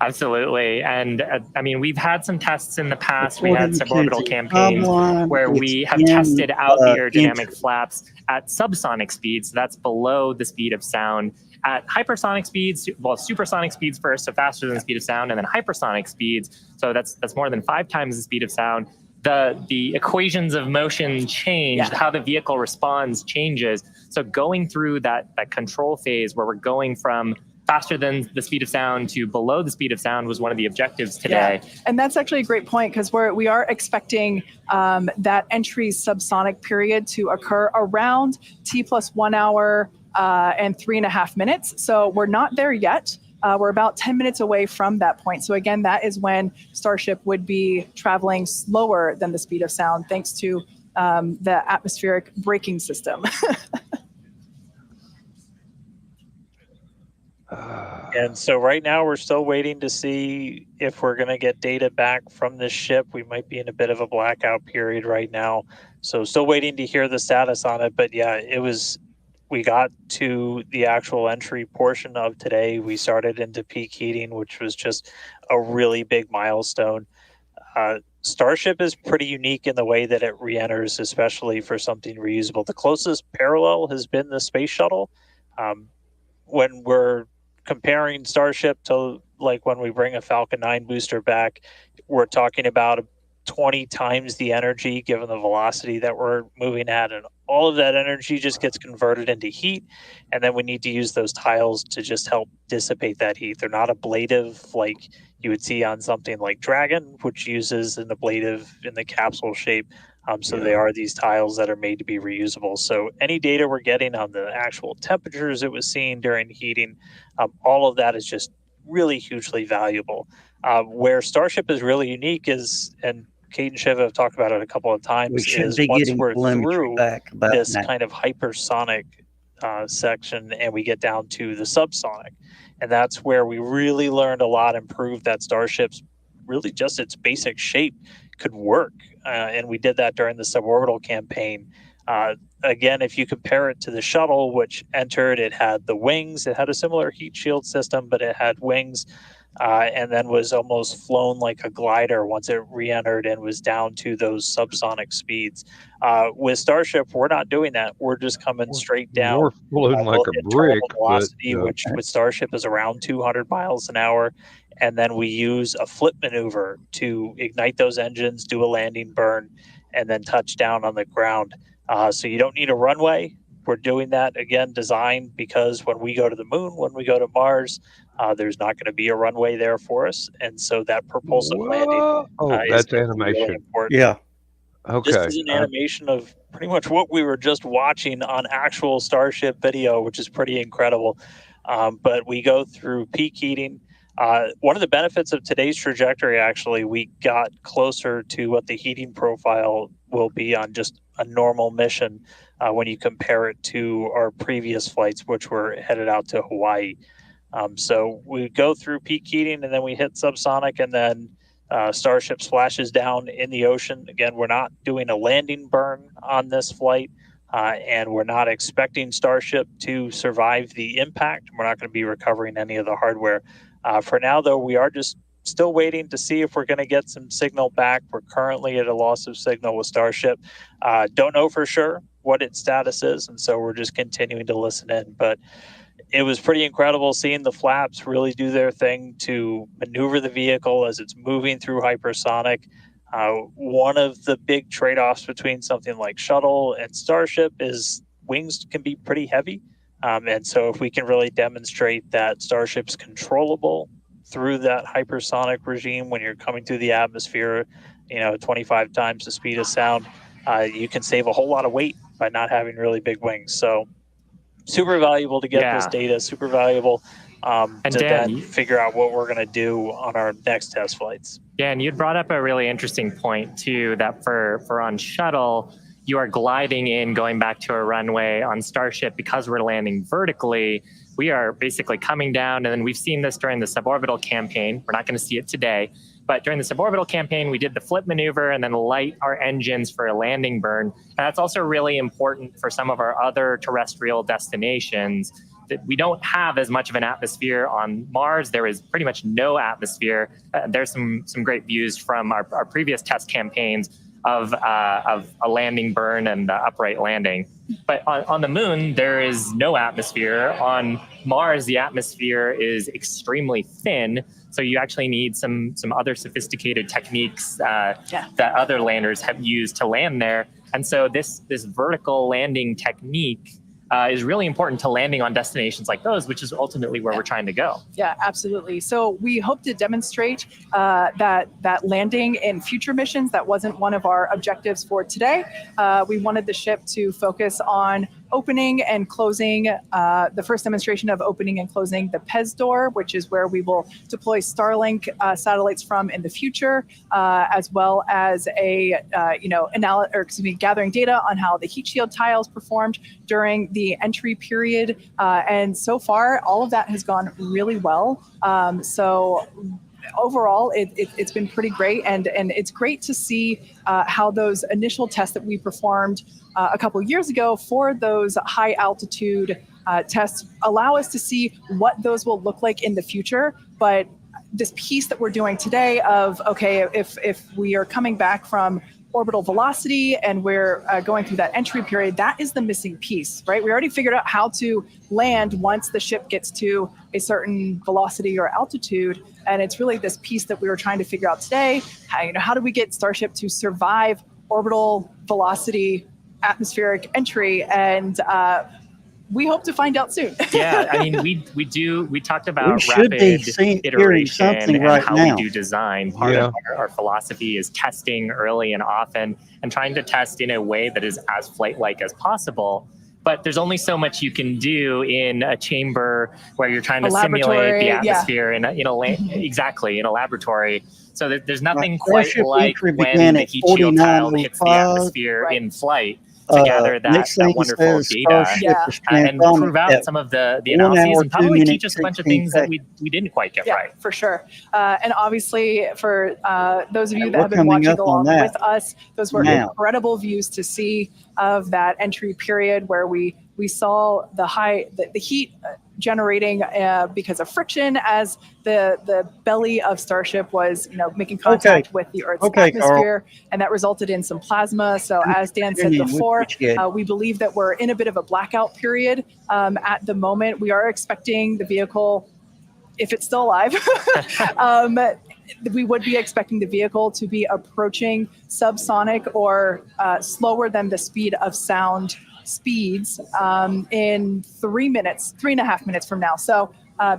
Speaker 4: Absolutely. And I mean, we've had some tests in the past. We had suborbital campaigns where we have tested out the aerodynamic flaps at subsonic speeds. So that's below the speed of sound. At hypersonic speeds, well, supersonic speeds first, so faster than the speed of sound, and then hypersonic speeds. So that's more than 5 times the speed of sound. The equations of motion change, how the vehicle responds changes. So going through that control phase where we're going from faster than the speed of sound to below the speed of sound was one of the objectives today.
Speaker 3: Yeah. And that's actually a great point because we are expecting that entry subsonic period to occur around T plus 1 hour and 3.5 minutes. So we're not there yet. We're about 10 minutes away from that point. So again, that is when Starship would be traveling slower than the speed of sound thanks to the atmospheric braking system.
Speaker 6: And so right now we're still waiting to see if we're going to get data back from this ship. We might be in a bit of a blackout period right now. So still waiting to hear the status on it. But yeah, we got to the actual entry portion of today. We started into peak heating, which was just a really big milestone. Starship is pretty unique in the way that it re-enters, especially for something reusable. The closest parallel has been the space shuttle. When we're comparing Starship to like when we bring a Falcon 9 booster back, we're talking about 20 times the energy given the velocity that we're moving at, and all of that energy just gets converted into heat, and then we need to use those tiles to just help dissipate that heat. They're not ablative like you would see on something like Dragon, which uses an ablative in the capsule shape. They are these tiles that are made to be reusable. So any data we're getting on the actual temperatures it was seeing during heating, all of that is just really hugely valuable. Where Starship is really unique is, and Kate and Shiva have talked about it a couple of times, is once we're through this kind of hypersonic section and we get down to the subsonic. And that's where we really learned a lot and proved that Starship's really just its basic shape could work. And we did that during the suborbital campaign. Again, if you compare it to the shuttle, which entered, it had the wings, it had a similar heat shield system, but it had wings, and then was almost flown like a glider once it re-entered and was down to those subsonic speeds. With Starship, we're not doing that. We're just coming straight down.
Speaker 5: We're floating like a brick.
Speaker 6: Velocity, which with Starship is around 200 miles an hour. And then we use a flip maneuver to ignite those engines, do a landing burn, and then touch down on the ground. So you don't need a runway. We're doing that, again, designed because when we go to the moon, when we go to Mars, there's not going to be a runway there for us. And so that propulsive landing
Speaker 5: that's
Speaker 6: is
Speaker 5: animation.
Speaker 6: really important.
Speaker 2: Yeah.
Speaker 5: Okay.
Speaker 6: This is an animation of pretty much what we were just watching on actual Starship video, which is pretty incredible. But we go through peak heating. One of the benefits of today's trajectory, actually, we got closer to what the heating profile will be on just a normal mission when you compare it to our previous flights, which were headed out to Hawaii. So we go through peak heating and then we hit subsonic, and then Starship splashes down in the ocean. Again, we're not doing a landing burn on this flight, and we're not expecting Starship to survive the impact. We're not going to be recovering any of the hardware. For now, though, we are just still waiting to see if we're going to get some signal back. We're currently at a loss of signal with Starship. Don't know for sure what its status is, and so we're just continuing to listen in. But it was pretty incredible seeing the flaps really do their thing to maneuver the vehicle as it's moving through hypersonic. One of the big trade-offs between something like Shuttle and Starship is wings can be pretty heavy. And so if we can really demonstrate that Starship's controllable through that hypersonic regime when you're coming through the atmosphere, 25 times the speed of sound, you can save a whole lot of weight by not having really big wings. So super valuable to get this data, super valuable to then figure out what we're going to do on our next test flights.
Speaker 4: Yeah, and you'd brought up a really interesting point too, that for on Shuttle, you are gliding in, going back to a runway. On Starship, because we're landing vertically, we are basically coming down, and then we've seen this during the suborbital campaign. We're not going to see it today, but during the suborbital campaign, we did the flip maneuver and then light our engines for a landing burn. And that's also really important for some of our other terrestrial destinations, that we don't have as much of an atmosphere on Mars. There is pretty much no atmosphere. There's some great views from our previous test campaigns of a landing burn and the upright landing. But on the moon, there is no atmosphere. On Mars, the atmosphere is extremely thin. So you actually need some other sophisticated techniques that other landers have used to land there. And so this vertical landing technique is really important to landing on destinations like those, which is ultimately where we're trying to go.
Speaker 3: Yeah, absolutely. So we hope to demonstrate that landing in future missions. That wasn't one of our objectives for today. We wanted the ship to focus on opening and closing, the first demonstration of opening and closing the PEZ door, which is where we will deploy Starlink satellites from in the future, as well as gathering data on how the heat shield tiles performed during the entry period. And so far, all of that has gone really well. So overall, it's been pretty great, and it's great to see how those initial tests that we performed a couple of years ago for those high altitude tests allow us to see what those will look like in the future. But this piece that we're doing today of, okay, if we are coming back from orbital velocity and we're going through that entry period, that is the missing piece, right? We already figured out how to land once the ship gets to a certain velocity or altitude. And it's really this piece that we were trying to figure out today. How do we get Starship to survive orbital velocity atmospheric entry? And we hope to find out soon.
Speaker 4: Yeah, I mean, we talked about rapid iteration and how we do design. Part of our philosophy is testing early and often, and trying to test in a way that is as flight-like as possible. But there's only so much you can do in a chamber where you're trying to simulate the atmosphere in a laboratory. So there's nothing quite like when the heat shield tile hits the atmosphere in flight to gather that wonderful data and prove out some of the analyses, and probably teach us a bunch of things that we didn't quite get right.
Speaker 3: For sure. And obviously, for those of you that have been watching along with us, those were incredible views to see of that entry period where we saw the heat generating because of friction as the belly of Starship was making contact with the Earth's atmosphere, and that resulted in some plasma. So as Dan said before, we believe that we're in a bit of a blackout period at the moment. We are expecting the vehicle, if it's still alive, we would be expecting the vehicle to be approaching subsonic or slower than the speed of sound speeds in 3.5 minutes from now. So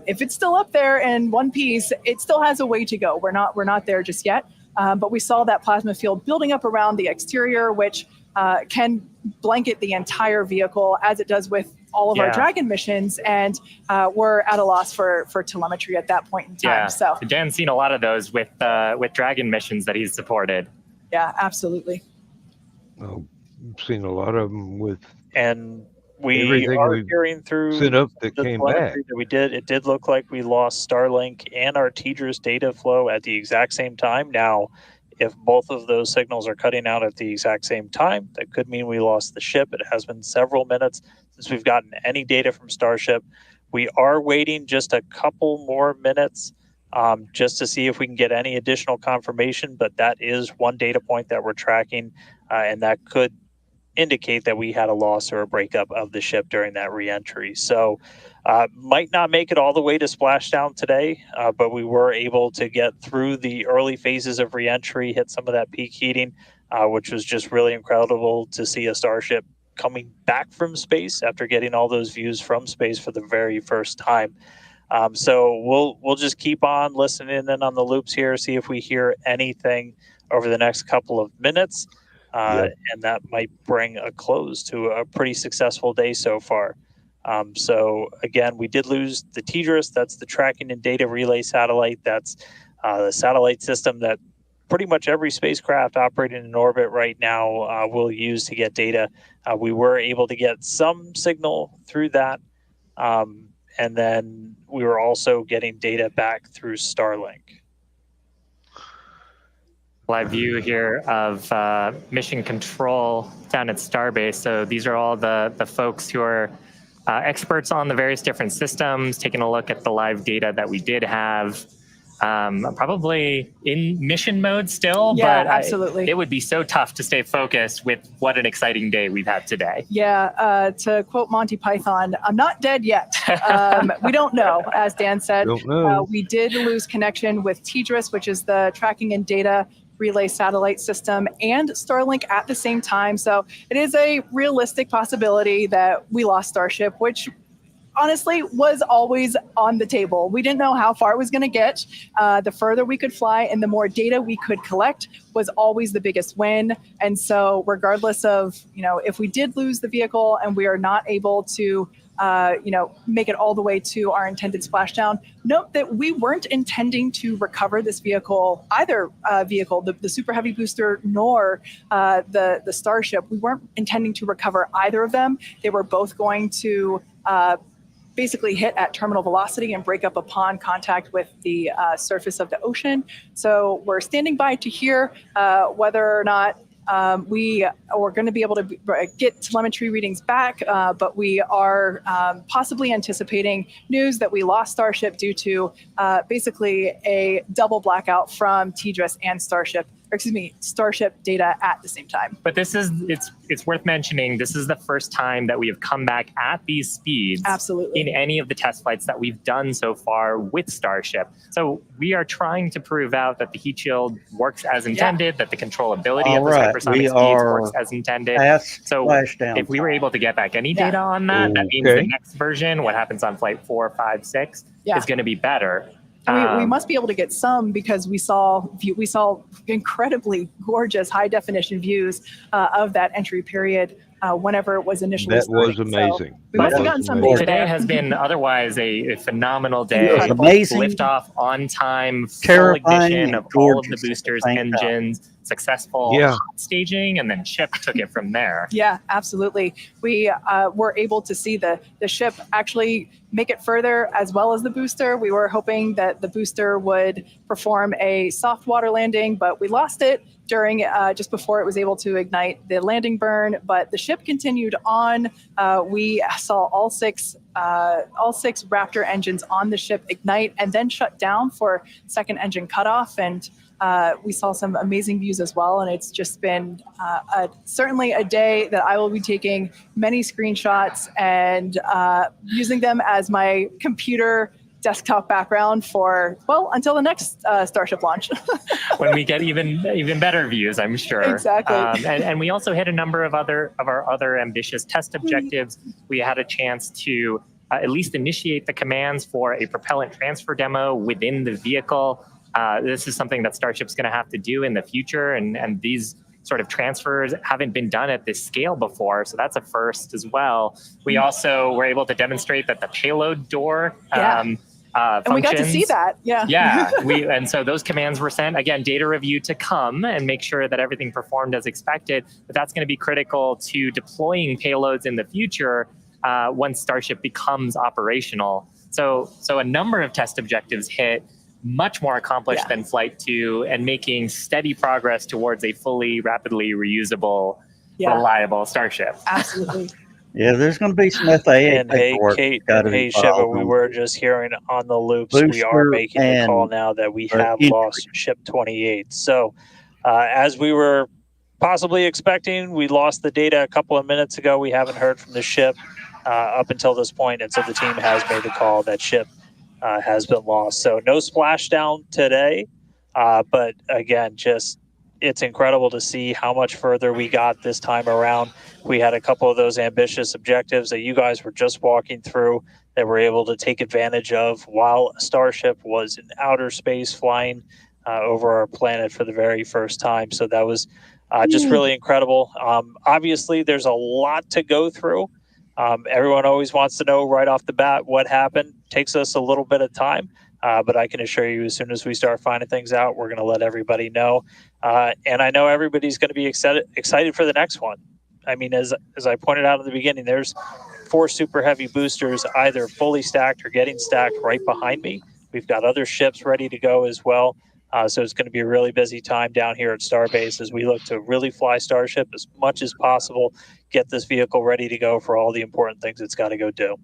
Speaker 3: if it's still up there in one piece, it still has a way to go. We're not there just yet. But we saw that plasma field building up around the exterior, which can blanket the entire vehicle, as it does with all of our Dragon missions, and we're at a loss for telemetry at that point in time.
Speaker 4: Yeah.
Speaker 3: So
Speaker 4: Dan's seen a lot of those with Dragon missions that he's supported.
Speaker 3: Yeah, absolutely.
Speaker 5: I've seen a lot of them with.
Speaker 6: And we
Speaker 5: everything
Speaker 6: are
Speaker 5: we've
Speaker 6: hearing through
Speaker 5: sent up that
Speaker 6: the
Speaker 5: came back.
Speaker 6: telemetry that we did. It did look like we lost Starlink and our TDRS data flow at the exact same time. Now, if both of those signals are cutting out at the exact same time, that could mean we lost the ship. It has been several minutes since we've gotten any data from Starship. We are waiting just a couple more minutes just to see if we can get any additional confirmation, but that is one data point that we're tracking, and that could indicate that we had a loss or a breakup of the ship during that reentry. So might not make it all the way to splashdown today, but we were able to get through the early phases of reentry, hit some of that peak heating, which was just really incredible to see a Starship coming back from space after getting all those views from space for the very first time. So we'll just keep on listening in on the loops here, see if we hear anything over the next couple of minutes. And that might bring a close to a pretty successful day so far. So again, we did lose the TDRS. That's the tracking and data relay satellite. That's the satellite system that pretty much every spacecraft operating in orbit right now will use to get data. We were able to get some signal through that. And then we were also getting data back through Starlink.
Speaker 4: Live view here of mission control down at Starbase. So these are all the folks who are experts on the various different systems, taking a look at the live data that we did have. Probably in mission mode still,
Speaker 3: Yeah,
Speaker 4: but
Speaker 3: absolutely.
Speaker 4: It would be so tough to stay focused with what an exciting day we've had today.
Speaker 3: Yeah, to quote Monty Python, I'm not dead yet. We don't know, as Dan said.
Speaker 5: Don't know.
Speaker 3: We did lose connection with TDRS, which is the tracking and data relay satellite system, and Starlink at the same time. So it is a realistic possibility that we lost Starship, which honestly was always on the table. We didn't know how far it was going to get. The further we could fly and the more data we could collect was always the biggest win. And so regardless of, if we did lose the vehicle and we are not able to make it all the way to our intended splashdown, note that we weren't intending to recover this vehicle, either vehicle, the Super Heavy booster nor the Starship. We weren't intending to recover either of them. They were both going to basically hit at terminal velocity and break up upon contact with the surface of the ocean. So we're standing by to hear whether or not we are going to be able to get telemetry readings back, but we are possibly anticipating news that we lost Starship due to basically a double blackout from TDRS and Starship data at the same time.
Speaker 4: But it's worth mentioning, this is the first time that we have come back at these speeds
Speaker 3: Absolutely.
Speaker 4: in any of the test flights that we've done so far with Starship. So we are trying to prove out that the heat shield works as intended, that the controllability of the hypersonic speeds works as intended. So if we were able to get back any data on that, that means the next version, what happens on flight 4, 5, 6, is going to be better.
Speaker 3: We must be able to get some, because we saw incredibly gorgeous high definition views of that entry period whenever it was initially starting.
Speaker 5: That was amazing.
Speaker 3: So we must have gotten some data.
Speaker 4: Today has been otherwise a phanomenal day.
Speaker 2: Incredible. Amazing.
Speaker 4: Liftoff on time, full
Speaker 2: Terrifying
Speaker 4: ignition
Speaker 2: and
Speaker 4: of all of the
Speaker 2: gorgeous
Speaker 4: boosters,
Speaker 2: at the same time.
Speaker 4: engines, successful hot staging, and then ship took it from there.
Speaker 3: Yeah, absolutely. We were able to see the ship actually make it further, as well as the booster. We were hoping that the booster would perform a soft water landing, but we lost it during just before it was able to ignite the landing burn. But the ship continued on. We saw all six Raptor engines on the ship ignite and then shut down for second engine cutoff. And we saw some amazing views as well. And it's just been certainly a day that I will be taking many screenshots and using them as my computer desktop background for, until the next Starship launch.
Speaker 4: When we get even better views, I'm sure.
Speaker 3: Exactly.
Speaker 4: And we also hit a number of our other ambitious test objectives. We had a chance to at least initiate the commands for a propellant transfer demo within the vehicle. This is something that Starship's going to have to do in the future, and these sort of transfers haven't been done at this scale before. So that's a first as well. We also were able to demonstrate that the payload door
Speaker 3: and we got to see that.
Speaker 4: And so those commands were sent. Again, data review to come and make sure that everything performed as expected. But that's going to be critical to deploying payloads in the future once Starship becomes operational. So a number of test objectives hit, much more accomplished than Flight 2, and making steady progress towards a fully, rapidly reusable, reliable Starship.
Speaker 3: Absolutely.
Speaker 2: Yeah, there's going to be some FAA
Speaker 6: and hey, Kate, and hey, Shiva, we were just hearing on the loops, we are making the call now that we have lost Ship 28. So as we were possibly expecting, we lost the data a couple of minutes ago. We haven't heard from the ship up until this point, and so the team has made the call that ship has been lost. So no splashdown today, but again, just it's incredible to see how much further we got this time around. We had a couple of those ambitious objectives that you guys were just walking through that we're able to take advantage of while Starship was in outer space flying over our planet for the very first time. So that was just really incredible. Obviously, there's a lot to go through. Everyone always wants to know right off the bat what happened. Takes us a little bit of time, but I can assure you as soon as we start finding things out, we're going to let everybody know. And I know everybody's going to be excited for the next one. I mean, as I pointed out in the beginning, there's 4 super heavy boosters either fully stacked or getting stacked right behind me. We've got other ships ready to go as well. So it's going to be a really busy time down here at Starbase as we look to really fly Starship as much as possible, get this vehicle ready to go for all the important things it's got to go do.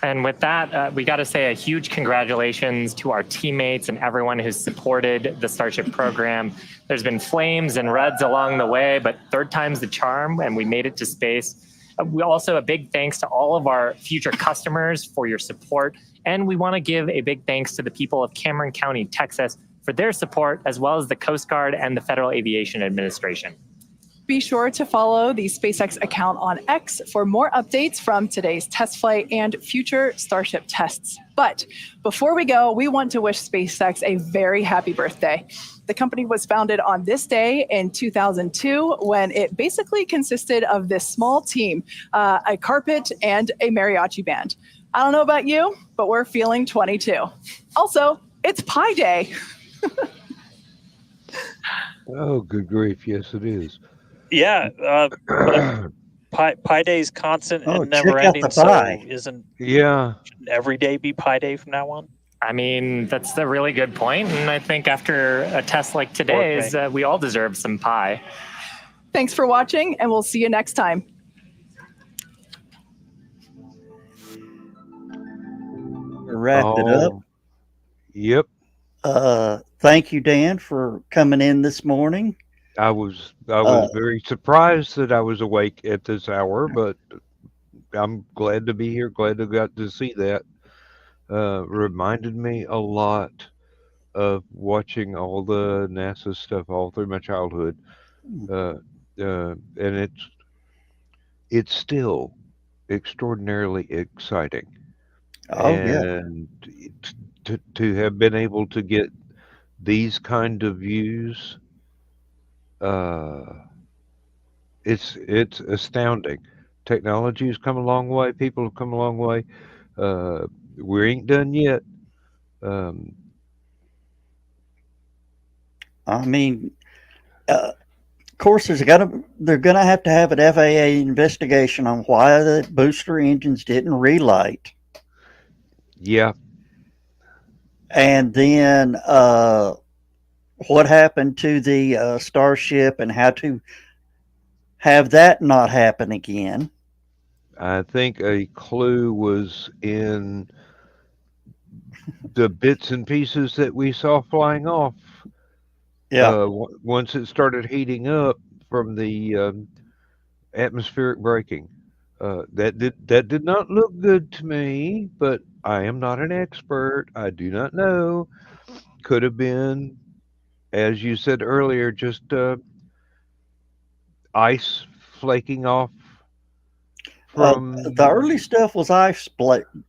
Speaker 4: And with that, we got to say a huge congratulations to our teammates and everyone who's supported the Starship program. There's been flames and reds along the way, but third time's the charm, and we made it to space. We also a big thanks to all of our future customers for your support. And we want to give a big thanks to the people of Cameron County, Texas, for their support, as well as the Coast Guard and the Federal Aviation Administration.
Speaker 3: Be sure to follow the SpaceX account on X for more updates from today's test flight and future Starship tests. But before we go, we want to wish SpaceX a very happy birthday. The company was founded on this day in 2002 when it basically consisted of this small team, a carpet and a mariachi band. I don't know about you, but we're feeling 22. Also, it's Pi Day.
Speaker 5: Oh, good grief. Yes, it is.
Speaker 6: Yeah. Pi Day is constant and never ending. So shouldn't every day be Pi Day from now on?
Speaker 4: I mean, that's a really good point. And I think after a test like today's, we all deserve some pie.
Speaker 3: Thanks for watching, and we'll see you next time.
Speaker 2: Wrapped it up.
Speaker 5: Yep.
Speaker 2: Thank you, Dan, for coming in this morning.
Speaker 5: I was very surprised that I was awake at this hour, but I'm glad to be here. Glad to got to see that. Reminded me a lot of watching all the NASA stuff all through my childhood, and it's still extraordinarily exciting. And to have been able to get these kind of views, it's astounding. Technology has come a long way. People have come a long way. We ain't done yet.
Speaker 2: I mean, of course, they're gonna have to have an FAA investigation on why the booster engines didn't relight.
Speaker 5: Yeah.
Speaker 2: And then what happened to the Starship and how to have that not happen again.
Speaker 5: I think a clue was in the bits and pieces that we saw flying off.
Speaker 2: Yeah.
Speaker 5: Once it started heating up from the atmospheric braking, that did not look good to me. But I am not an expert. I do not know. Could have been, as you said earlier, just ice flaking off. From
Speaker 2: the early stuff was ice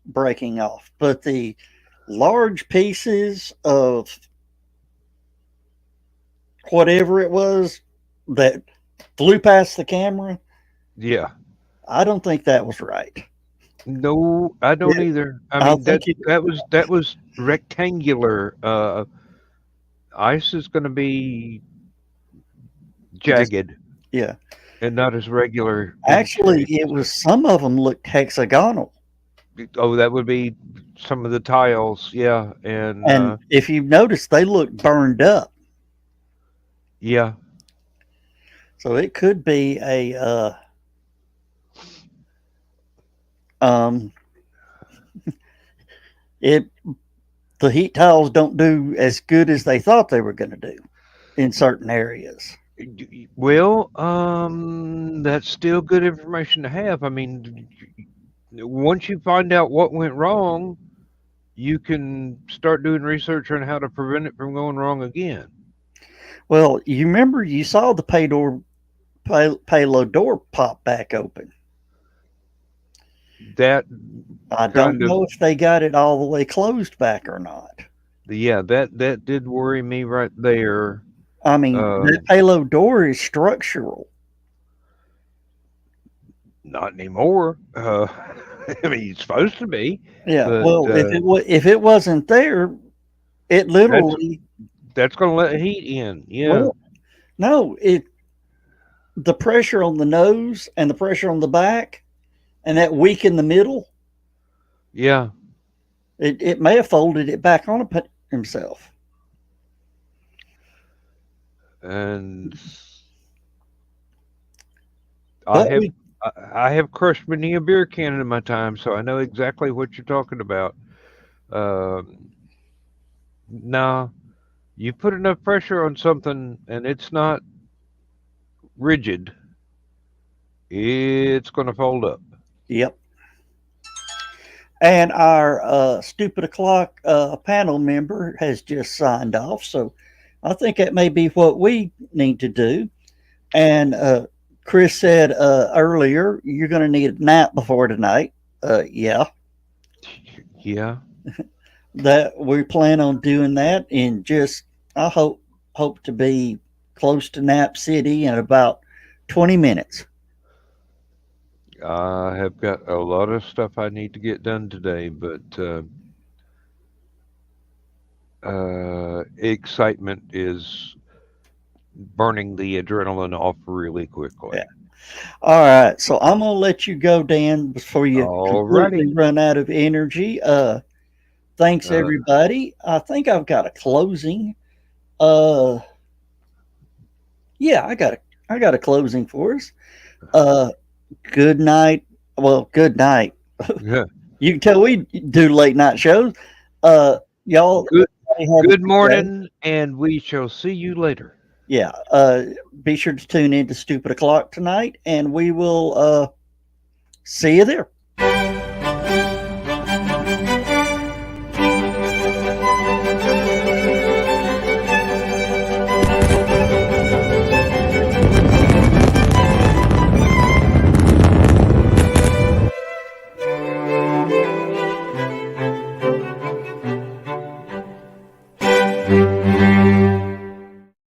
Speaker 2: breaking off, but the large pieces of whatever it was that flew past the camera.
Speaker 5: Yeah.
Speaker 2: I don't think that was right.
Speaker 5: No, I don't either. I mean that was rectangular. Ice is going to be jagged.
Speaker 2: Yeah.
Speaker 5: And not as regular.
Speaker 2: Actually, it was some of them looked hexagonal.
Speaker 5: Oh, that would be some of the tiles, yeah,
Speaker 2: And if you notice, they look burned up.
Speaker 5: Yeah.
Speaker 2: So it could be a the heat tiles don't do as good as they thought they were going to do in certain areas.
Speaker 5: Well, that's still good information to have. I mean, once you find out what went wrong, you can start doing research on how to prevent it from going wrong again.
Speaker 2: Well, you remember you saw the payload door pop back open.
Speaker 5: That
Speaker 2: I don't know if they got it all the way closed back or not.
Speaker 5: Yeah, that did worry me right there.
Speaker 2: I mean, that payload door is structural.
Speaker 5: Not anymore. I mean, it's supposed to be.
Speaker 2: Yeah.
Speaker 5: But,
Speaker 2: well, if it wasn't there, it literally
Speaker 5: that's going to let heat in. Yeah.
Speaker 2: Well, no, the pressure on the nose and the pressure on the back, and that weak in the middle.
Speaker 5: Yeah.
Speaker 2: It may have folded it back on himself.
Speaker 5: And I have crushed many a beer can in my time, so I know exactly what you're talking about. Now, you put enough pressure on something and it's not rigid, it's going to fold up.
Speaker 2: Yep. And our Stupid O'Clock panel member has just signed off, so I think that may be what we need to do. And Chris said earlier, you're going to need a nap before tonight. Yeah.
Speaker 5: Yeah.
Speaker 2: That we plan on doing that, and I hope to be close to Nap City in about 20 minutes.
Speaker 5: I have got a lot of stuff I need to get done today, but excitement is burning the adrenaline off really quickly.
Speaker 2: Yeah. All right, so I'm gonna let you go, Dan, before you completely run out of energy. Thanks everybody. I think I've got a closing. Yeah, I got a closing for us. Good night. Well, good night.
Speaker 5: Yeah.
Speaker 2: You can tell we do late night shows. Y'all.
Speaker 5: Good morning, and we shall see you later.
Speaker 2: Yeah. Be sure to tune in to Stupid O'Clock tonight, and we will see you there.